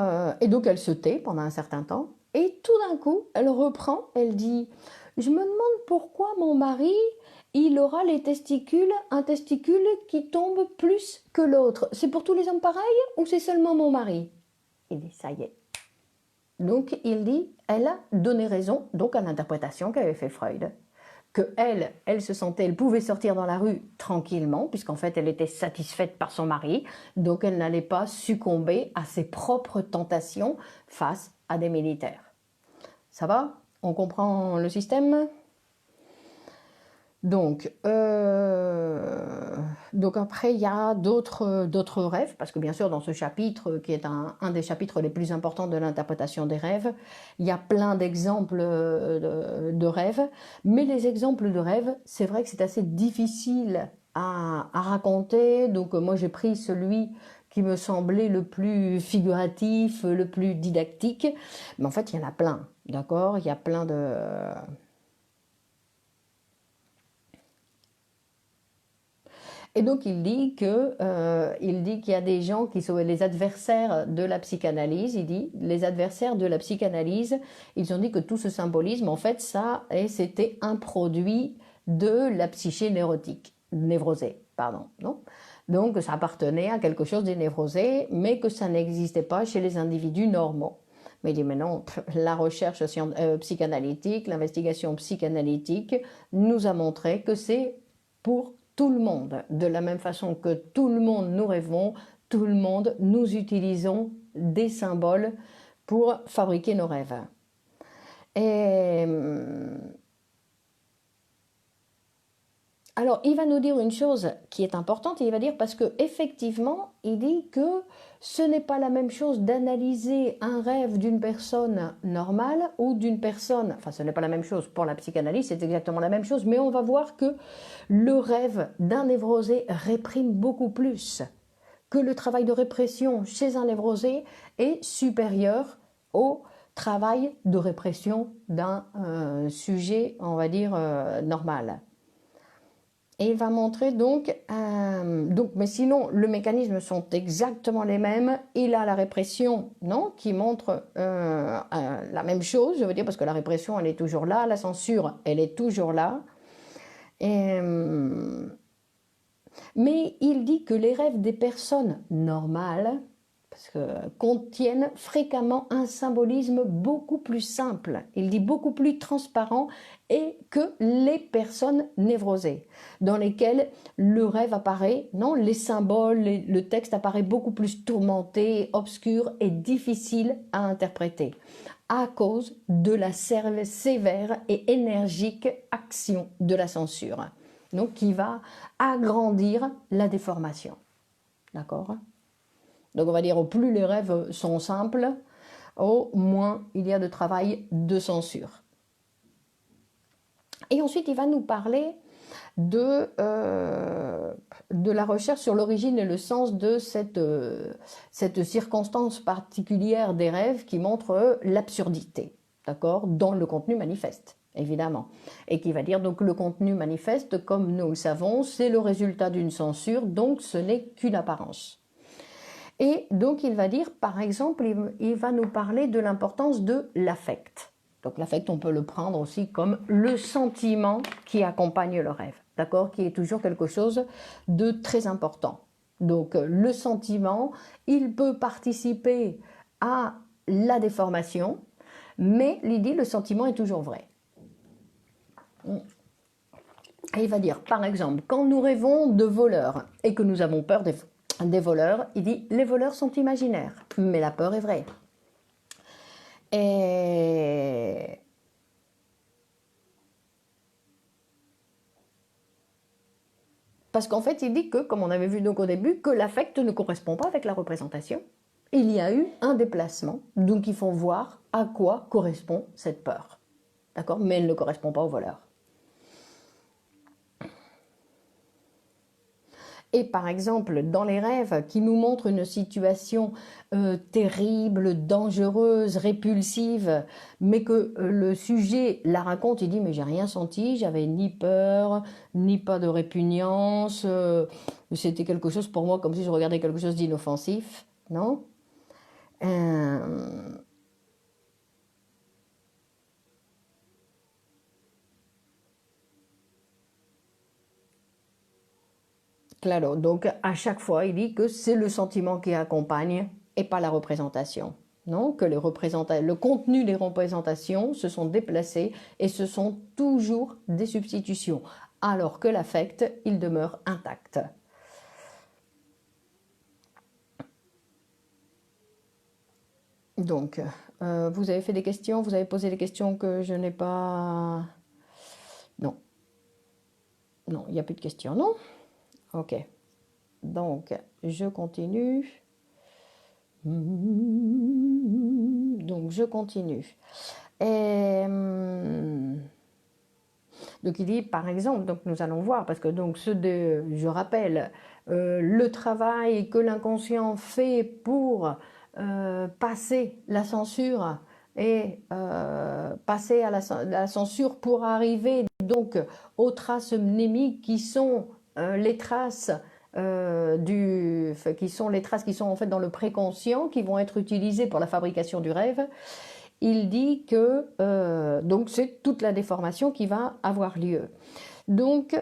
donc elle se tait pendant un certain temps, et tout d'un coup, elle reprend, elle dit, je me demande pourquoi mon mari, il aura un testicule qui tombe plus que l'autre. C'est pour tous les hommes pareil ou c'est seulement mon mari? Il dit, ça y est. Donc il dit, elle a donné raison donc à l'interprétation qu'avait fait Freud. Que elle se sentait, elle pouvait sortir dans la rue tranquillement, puisqu'en fait elle était satisfaite par son mari, donc elle n'allait pas succomber à ses propres tentations face à des militaires. Ça va? On comprend le système? Donc après, il y a d'autres rêves, parce que bien sûr, dans ce chapitre, qui est un des chapitres les plus importants de l'interprétation des rêves, il y a plein d'exemples de rêves, mais les exemples de rêves, c'est vrai que c'est assez difficile à raconter, donc moi j'ai pris celui qui me semblait le plus figuratif, le plus didactique, mais en fait, il y en a plein, d'accord? Il y a plein de... Et donc il dit qu'il y a des gens qui sont les adversaires de la psychanalyse. Il dit les adversaires de la psychanalyse, ils ont dit que tout ce symbolisme, en fait, c'était un produit de la psyché névrosée, pardon, non? Donc ça appartenait à quelque chose de névrosé, mais que ça n'existait pas chez les individus normaux. Mais il dit, mais non, la recherche psychanalytique, l'investigation psychanalytique nous a montré que c'est pour tout le monde. De la même façon que tout le monde nous rêvons, tout le monde nous utilisons des symboles pour fabriquer nos rêves. Et alors, il va nous dire une chose qui est importante, il va dire parce que effectivement, il dit que ce n'est pas la même chose d'analyser un rêve d'une personne normale ou d'une personne, enfin ce n'est pas la même chose pour la psychanalyse, c'est exactement la même chose, mais on va voir que le rêve d'un névrosé réprime beaucoup plus, que le travail de répression chez un névrosé est supérieur au travail de répression d'un sujet, on va dire, normal. Et il va montrer mais sinon, les mécanismes sont exactement les mêmes. Il a la répression, non, qui montre la même chose, je veux dire, parce que la répression, elle est toujours là, la censure, elle est toujours là. Mais il dit que les rêves des personnes normales contiennent fréquemment un symbolisme beaucoup plus simple, il dit beaucoup plus transparent, et que les personnes névrosées, dans lesquelles le rêve apparaît, non, les symboles, le texte apparaît beaucoup plus tourmenté, obscur et difficile à interpréter, à cause de la sévère et énergique action de la censure, donc qui va agrandir la déformation. D'accord ? Donc on va dire, au plus les rêves sont simples, au moins il y a de travail de censure. Et ensuite il va nous parler de la recherche sur l'origine et le sens de cette circonstance particulière des rêves qui montre l'absurdité, d'accord, dans le contenu manifeste, évidemment. Et qui va dire donc le contenu manifeste, comme nous le savons, c'est le résultat d'une censure, donc ce n'est qu'une apparence. Et donc il va dire, par exemple, il va nous parler de l'importance de l'affect. Donc l'affect, on peut le prendre aussi comme le sentiment qui accompagne le rêve, d'accord, qui est toujours quelque chose de très important. Donc le sentiment, il peut participer à la déformation, mais l'idée, le sentiment est toujours vrai. Et il va dire, par exemple, quand nous rêvons de voleurs et que nous avons peur des voleurs, il dit les voleurs sont imaginaires, mais la peur est vraie. Et parce qu'en fait, il dit que, comme on avait vu donc au début, que l'affect ne correspond pas avec la représentation. Il y a eu un déplacement, donc il faut voir à quoi correspond cette peur. D'accord ? Mais elle ne correspond pas aux voleurs. Et par exemple, dans les rêves qui nous montrent une situation terrible, dangereuse, répulsive, mais que le sujet la raconte, il dit mais j'ai rien senti, j'avais ni peur, ni pas de répugnance, c'était quelque chose pour moi comme si je regardais quelque chose d'inoffensif, non ? Euh, Claro, donc à chaque fois, il dit que c'est le sentiment qui accompagne et pas la représentation. Non, que le contenu des représentations se sont déplacés et ce sont toujours des substitutions, alors que l'affect, il demeure intact. Donc, vous avez fait des questions, vous avez posé des questions que je n'ai pas... Non, non, il n'y a plus de questions, non? Ok, donc je continue. Donc je continue. Et, donc il dit par exemple, donc nous allons voir, parce que donc je rappelle, le travail que l'inconscient fait pour passer la censure et passer à la censure pour arriver donc aux traces mnémiques qui sont les traces qui sont les traces qui sont en fait dans le préconscient, qui vont être utilisées pour la fabrication du rêve. Il dit que donc c'est toute la déformation qui va avoir lieu. Donc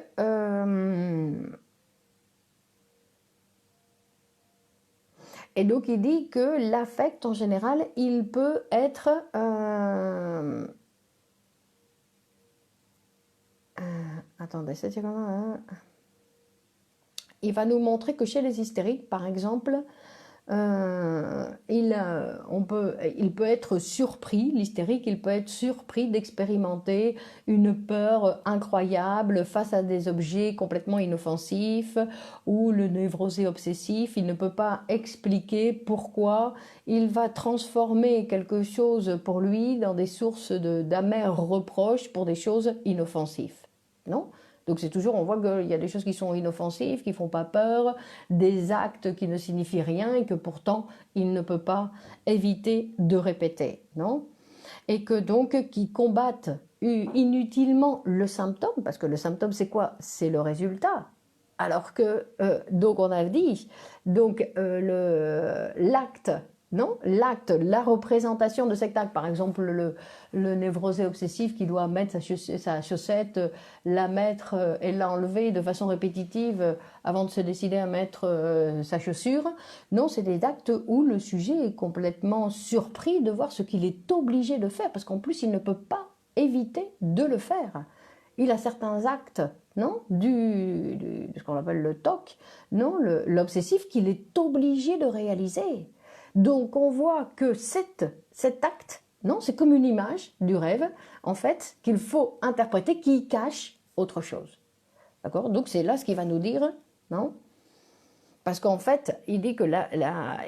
et donc il dit que l'affect en général, il peut être attendez, c'est comment il va nous montrer que chez les hystériques, par exemple, il peut être surpris, l'hystérique, il peut être surpris d'expérimenter une peur incroyable face à des objets complètement inoffensifs, ou le névrosé obsessif, il ne peut pas expliquer pourquoi il va transformer quelque chose pour lui dans des sources d'amers reproches pour des choses inoffensives. Non ? Donc c'est toujours, on voit qu'il y a des choses qui sont inoffensives, qui ne font pas peur, des actes qui ne signifient rien et que pourtant il ne peut pas éviter de répéter, non? Et que donc qui combattent inutilement le symptôme, parce que le symptôme c'est quoi? C'est le résultat. Alors que, donc on a dit, donc l'acte, non? L'acte, la représentation de cet acte, par exemple le névrosé obsessif qui doit mettre sa chaussette, la mettre et l'enlever de façon répétitive avant de se décider à mettre sa chaussure. Non, c'est des actes où le sujet est complètement surpris de voir ce qu'il est obligé de faire, parce qu'en plus il ne peut pas éviter de le faire. Il a certains actes, non, de ce qu'on appelle le TOC, non, l'obsessif qu'il est obligé de réaliser. Donc on voit que cet acte, non, c'est comme une image du rêve, en fait, qu'il faut interpréter, qui cache autre chose. D'accord? Donc c'est là ce qu'il va nous dire, non? Parce qu'en fait, il dit que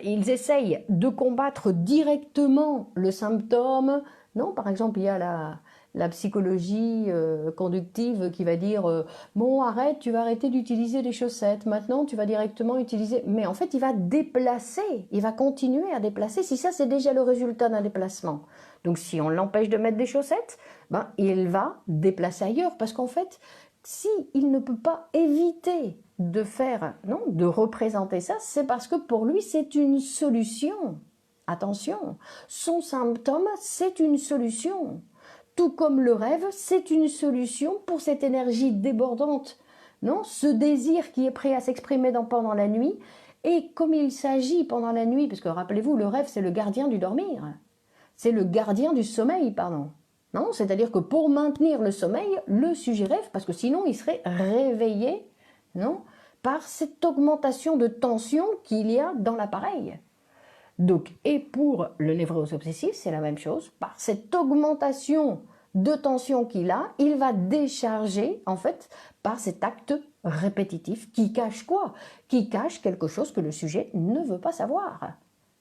ils essayent de combattre directement le symptôme. Non, par exemple, il y a la psychologie conductive qui va dire bon, arrête, tu vas arrêter d'utiliser les chaussettes. Maintenant, tu vas directement utiliser. Mais en fait, il va déplacer, il va continuer à déplacer. Si ça, c'est déjà le résultat d'un déplacement. Donc, si on l'empêche de mettre des chaussettes, ben, il va déplacer ailleurs. Parce qu'en fait, si il ne peut pas éviter de faire, non, de représenter ça, c'est parce que pour lui, c'est une solution. Attention, son symptôme, c'est une solution. Tout comme le rêve, c'est une solution pour cette énergie débordante, non, ce désir qui est prêt à s'exprimer pendant la nuit. Et comme il s'agit pendant la nuit, parce que rappelez-vous, le rêve, c'est le gardien du dormir. C'est le gardien du sommeil, pardon. Non, c'est-à-dire que pour maintenir le sommeil, le sujet rêve, parce que sinon il serait réveillé, non, par cette augmentation de tension qu'il y a dans l'appareil. Donc, et pour le névrose obsessif, c'est la même chose. Par cette augmentation de tension qu'il a, il va décharger, en fait, par cet acte répétitif qui cache quoi? Qui cache quelque chose que le sujet ne veut pas savoir.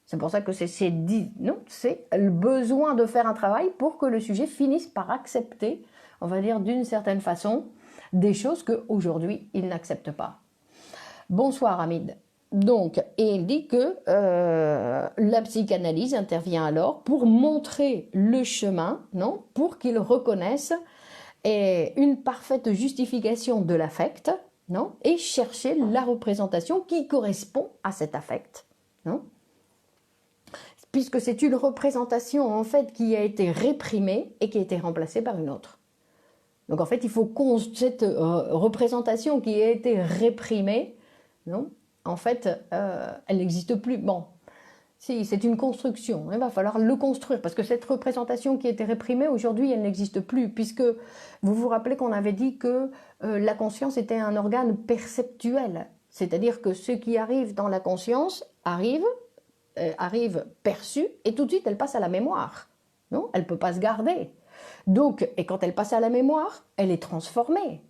C'est pour ça que c'est le besoin de faire un travail pour que le sujet finisse par accepter, on va dire d'une certaine façon, des choses qu'aujourd'hui il n'accepte pas. Bonsoir Hamid. Donc, et il dit que la psychanalyse intervient alors pour montrer le chemin, non, pour qu'il reconnaisse une parfaite justification de l'affect, non, et chercher la représentation qui correspond à cet affect, non. puisque c'est une représentation en fait qui a été réprimée et qui a été remplacée par une autre. Donc en fait, il faut cette représentation qui a été réprimée, non, en fait, elle n'existe plus. Bon, si, c'est une construction, il va falloir le construire, parce que cette représentation qui a été réprimée, aujourd'hui, elle n'existe plus, puisque vous vous rappelez qu'on avait dit que la conscience était un organe perceptuel, c'est-à-dire que ce qui arrive dans la conscience arrive perçu, et tout de suite, elle passe à la mémoire. Non, elle ne peut pas se garder. Donc, et quand elle passe à la mémoire, elle est transformée.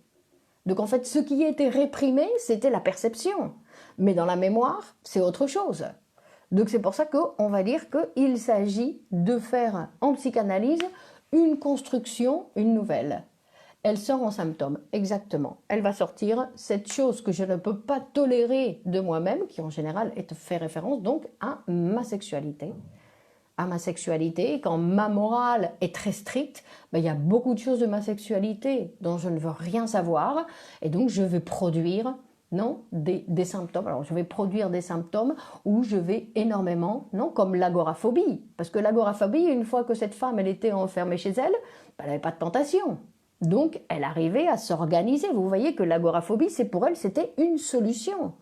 Donc en fait, ce qui était réprimé, c'était la perception. Mais dans la mémoire, c'est autre chose. Donc c'est pour ça qu'on va dire qu'il s'agit de faire en psychanalyse une construction, une nouvelle. Elle sort en symptôme, exactement. Elle va sortir cette chose que je ne peux pas tolérer de moi-même, qui en général fait référence donc à ma sexualité. À ma sexualité, quand ma morale est très stricte, ben, il y a beaucoup de choses de ma sexualité dont je ne veux rien savoir, et donc je vais produire des symptômes. Alors je vais produire des symptômes où je vais énormément, comme l'agoraphobie, parce que l'agoraphobie, une fois que cette femme elle était enfermée chez elle, ben, elle n'avait pas de tentation. Donc elle arrivait à s'organiser. Vous voyez que l'agoraphobie, pour elle, c'était une solution.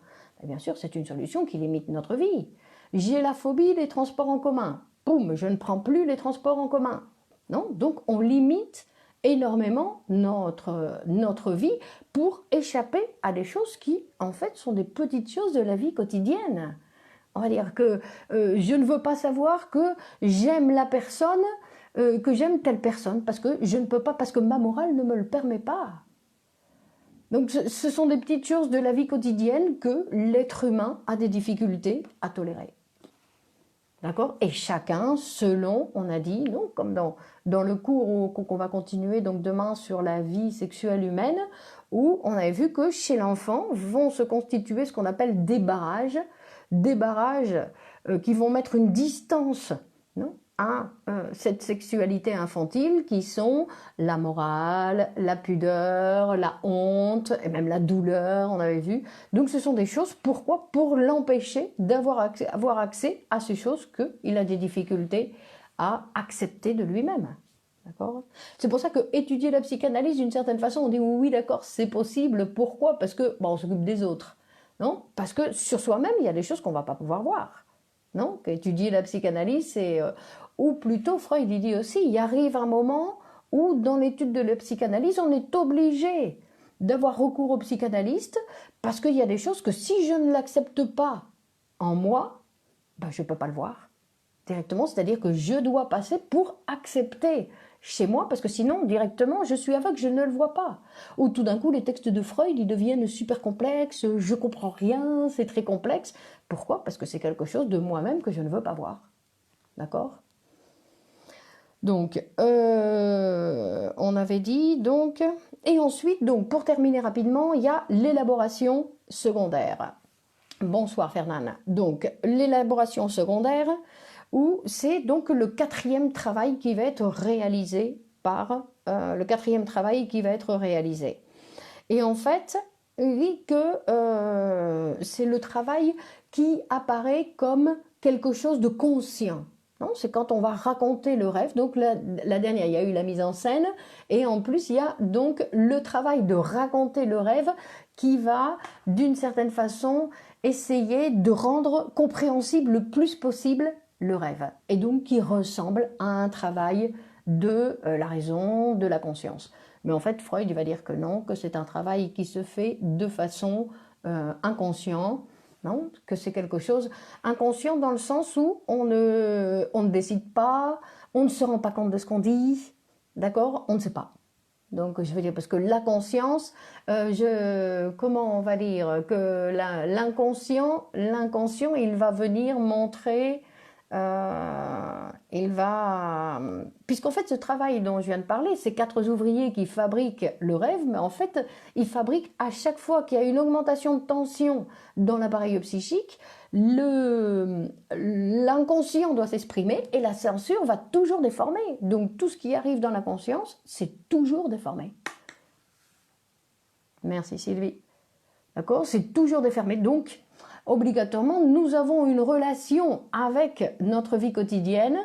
Et bien sûr, c'est une solution qui limite notre vie. J'ai la phobie des transports en commun. Boum, je ne prends plus les transports en commun. Non, donc on limite énormément notre vie pour échapper à des choses qui, en fait, sont des petites choses de la vie quotidienne. On va dire que je ne veux pas savoir que j'aime la personne, que j'aime telle personne, parce que je ne peux pas, parce que ma morale ne me le permet pas. Donc ce sont des petites choses de la vie quotidienne que l'être humain a des difficultés à tolérer. D'accord? Et chacun, selon, on a dit, non, comme dans le cours qu'on va continuer donc demain sur la vie sexuelle humaine, où on avait vu que chez l'enfant vont se constituer ce qu'on appelle des barrages qui vont mettre une distance, non, à cette sexualité infantile, qui sont la morale, la pudeur, la honte et même la douleur, on avait vu. Donc ce sont des choses, pourquoi? Pour l'empêcher d'avoir avoir accès à ces choses qu'il a des difficultés à accepter de lui-même. D'accord? C'est pour ça que étudier la psychanalyse, d'une certaine façon, on dit oui, d'accord, c'est possible. Pourquoi? Parce que on s'occupe des autres. Non? Parce que sur soi-même, il y a des choses qu'on ne va pas pouvoir voir. Non? Étudier la psychanalyse, c'est... ou plutôt, Freud il dit aussi, il arrive un moment où, dans l'étude de la psychanalyse, on est obligé d'avoir recours au psychanalyste, parce qu'il y a des choses que si je ne l'accepte pas en moi, ben, je ne peux pas le voir directement, c'est-à-dire que je dois passer pour accepter chez moi, parce que sinon, directement, je suis aveugle, je ne le vois pas. Ou tout d'un coup, les textes de Freud, ils deviennent super complexes, je comprends rien, c'est très complexe. Pourquoi? Parce que c'est quelque chose de moi-même que je ne veux pas voir. D'accord? Donc, on avait dit, donc... Et ensuite, donc, pour terminer rapidement, il y a l'élaboration secondaire. Bonsoir, Fernand. Donc, l'élaboration secondaire, où c'est donc le quatrième travail qui va être réalisé Et en fait, il dit que c'est le travail qui apparaît comme quelque chose de conscient. C'est quand on va raconter le rêve. Donc la dernière, il y a eu la mise en scène, et en plus il y a donc le travail de raconter le rêve qui va d'une certaine façon essayer de rendre compréhensible le plus possible le rêve, et donc qui ressemble à un travail de la raison, de la conscience. Mais en fait, Freud il va dire que non, que c'est un travail qui se fait de façon inconsciente, non, que c'est quelque chose inconscient dans le sens où on ne décide pas, on ne se rend pas compte de ce qu'on dit, d'accord, on ne sait pas. Donc je veux dire, parce que la conscience, comment on va dire, que l'inconscient, il va venir montrer, puisqu'en fait ce travail dont je viens de parler, ces 4 ouvriers qui fabriquent le rêve, mais en fait ils fabriquent à chaque fois qu'il y a une augmentation de tension dans l'appareil psychique, l'inconscient doit s'exprimer et la censure va toujours déformer. Donc tout ce qui arrive dans la conscience, c'est toujours déformé. Merci Sylvie. D'accord? C'est toujours déformé. Donc obligatoirement, nous avons une relation avec notre vie quotidienne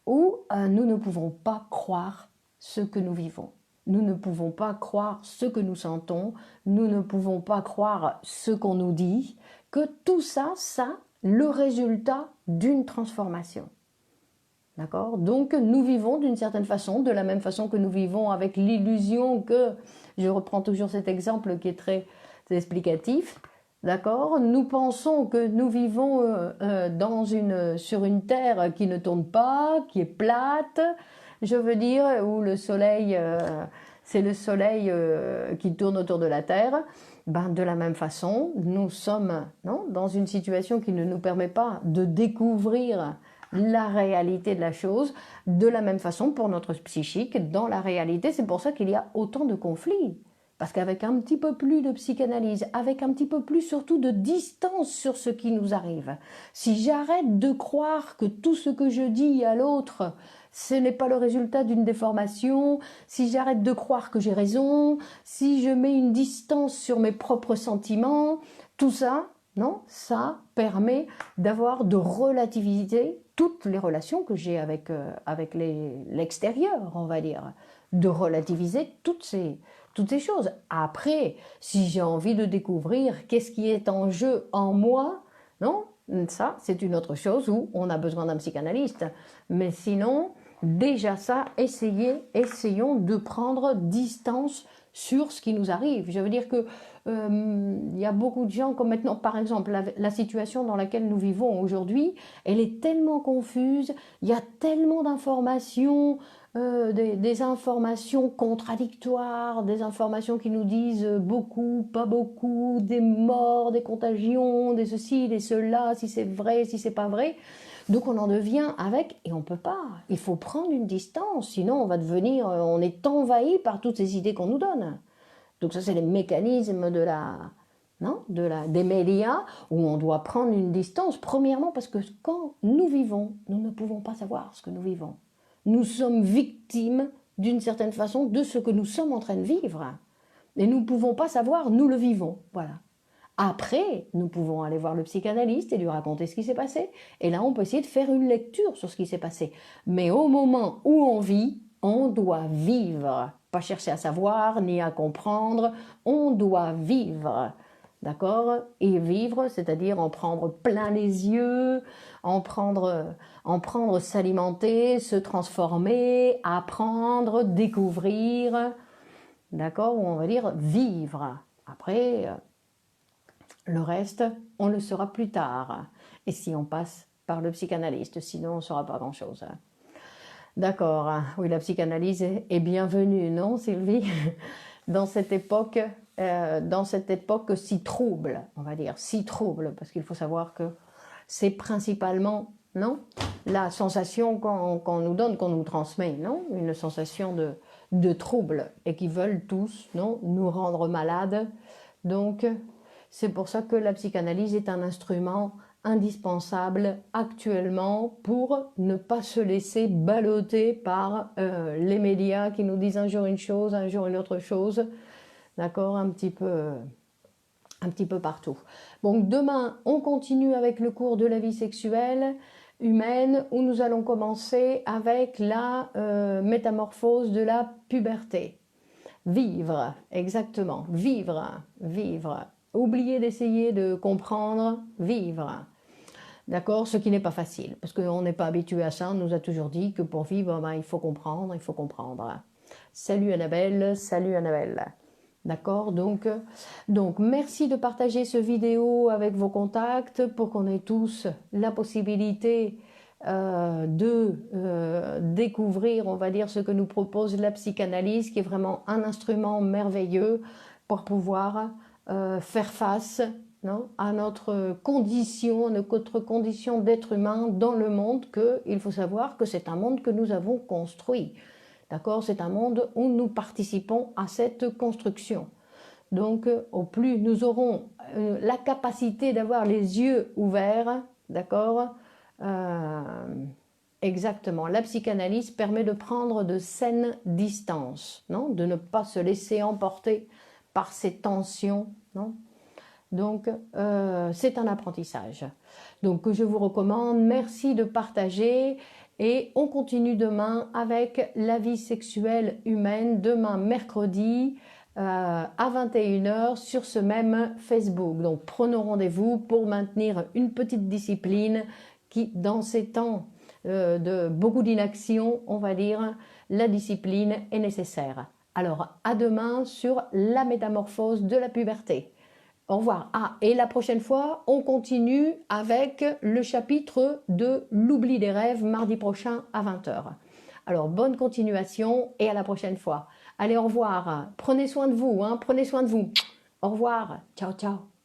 où nous ne pouvons pas croire ce que nous vivons. Nous ne pouvons pas croire ce que nous sentons, nous ne pouvons pas croire ce qu'on nous dit, que tout ça, le résultat d'une transformation. D'accord? Donc nous vivons d'une certaine façon, de la même façon que nous vivons avec l'illusion que, je reprends toujours cet exemple qui est très explicatif, d'accord? Nous pensons que nous vivons sur une terre qui ne tourne pas, qui est plate, je veux dire, où le soleil, c'est le soleil qui tourne autour de la terre. Ben, de la même façon, nous sommes dans une situation qui ne nous permet pas de découvrir la réalité de la chose, de la même façon pour notre psychique, dans la réalité, c'est pour ça qu'il y a autant de conflits. Parce qu'avec un petit peu plus de psychanalyse, avec un petit peu plus surtout de distance sur ce qui nous arrive, si j'arrête de croire que tout ce que je dis à l'autre, ce n'est pas le résultat d'une déformation, si j'arrête de croire que j'ai raison, si je mets une distance sur mes propres sentiments, tout ça, non, ça permet de relativiser toutes les relations que j'ai avec l'extérieur, on va dire, de relativiser toutes ces choses. Après, si j'ai envie de découvrir qu'est-ce qui est en jeu en moi, non, ça, c'est une autre chose où on a besoin d'un psychanalyste. Mais sinon, déjà ça, essayons de prendre distance sur ce qui nous arrive. Je veux dire que y a beaucoup de gens, comme maintenant, par exemple, la situation dans laquelle nous vivons aujourd'hui, elle est tellement confuse, il y a tellement d'informations, des informations contradictoires, des informations qui nous disent beaucoup, pas beaucoup, des morts, des contagions, des ceci, des cela, si c'est vrai, si c'est pas vrai. Donc on en devient avec, et on peut pas. Il faut prendre une distance, sinon on est envahi par toutes ces idées qu'on nous donne. Donc ça, c'est les mécanismes des médias où on doit prendre une distance. Premièrement, parce que quand nous vivons, nous ne pouvons pas savoir ce que nous vivons. Nous sommes victimes, d'une certaine façon, de ce que nous sommes en train de vivre. Et nous ne pouvons pas savoir, nous le vivons. Voilà. Après, nous pouvons aller voir le psychanalyste et lui raconter ce qui s'est passé. Et là, on peut essayer de faire une lecture sur ce qui s'est passé. Mais au moment où on vit, on doit vivre. Pas chercher à savoir ni à comprendre. On doit vivre. D'accord? Et vivre, c'est-à-dire en prendre plein les yeux, en prendre, s'alimenter, se transformer, apprendre, découvrir. D'accord? Ou on va dire vivre. Après, le reste, on le saura plus tard. Et si on passe par le psychanalyste, sinon on ne saura pas grand-chose. D'accord, oui, la psychanalyse est bienvenue, non Sylvie? Dans cette époque si trouble, on va dire, si trouble, parce qu'il faut savoir que c'est principalement, non, la sensation qu'on nous donne, qu'on nous transmet, non, une sensation de trouble, et qui veulent tous, non, nous rendre malades. Donc, c'est pour ça que la psychanalyse est un instrument indispensable actuellement pour ne pas se laisser balloter par les médias qui nous disent un jour une chose, un jour une autre chose, d'accord, un petit peu partout. Donc demain, on continue avec le cours de la vie sexuelle humaine où nous allons commencer avec la métamorphose de la puberté. Vivre, exactement, vivre. Oubliez d'essayer de comprendre, vivre. D'accord? Ce qui n'est pas facile, parce qu'on n'est pas habitué à ça, on nous a toujours dit que pour vivre, il faut comprendre, il faut comprendre. Salut Annabelle, salut Annabelle. D'accord? Donc, merci de partager ce vidéo avec vos contacts pour qu'on ait tous la possibilité de découvrir, on va dire, ce que nous propose la psychanalyse, qui est vraiment un instrument merveilleux pour pouvoir faire face à notre condition d'être humain dans le monde, qu'il faut savoir que c'est un monde que nous avons construit. D'accord? C'est un monde où nous participons à cette construction. Donc, au plus nous aurons la capacité d'avoir les yeux ouverts, d'accord? Exactement. La psychanalyse permet de prendre de saines distances, non? De ne pas se laisser emporter par ces tensions, non? Donc, c'est un apprentissage. Donc, que je vous recommande. Merci de partager. Et on continue demain avec la vie sexuelle humaine. Demain, mercredi, à 21 h sur ce même Facebook. Donc, prenons rendez-vous pour maintenir une petite discipline qui, dans ces temps de beaucoup d'inaction, on va dire, la discipline est nécessaire. Alors, à demain sur la métamorphose de la puberté. Au revoir. Ah, et la prochaine fois, on continue avec le chapitre de l'oubli des rêves mardi prochain à 20 h. Alors, bonne continuation et à la prochaine fois. Allez, au revoir. Prenez soin de vous, hein, prenez soin de vous. Au revoir. Ciao, ciao.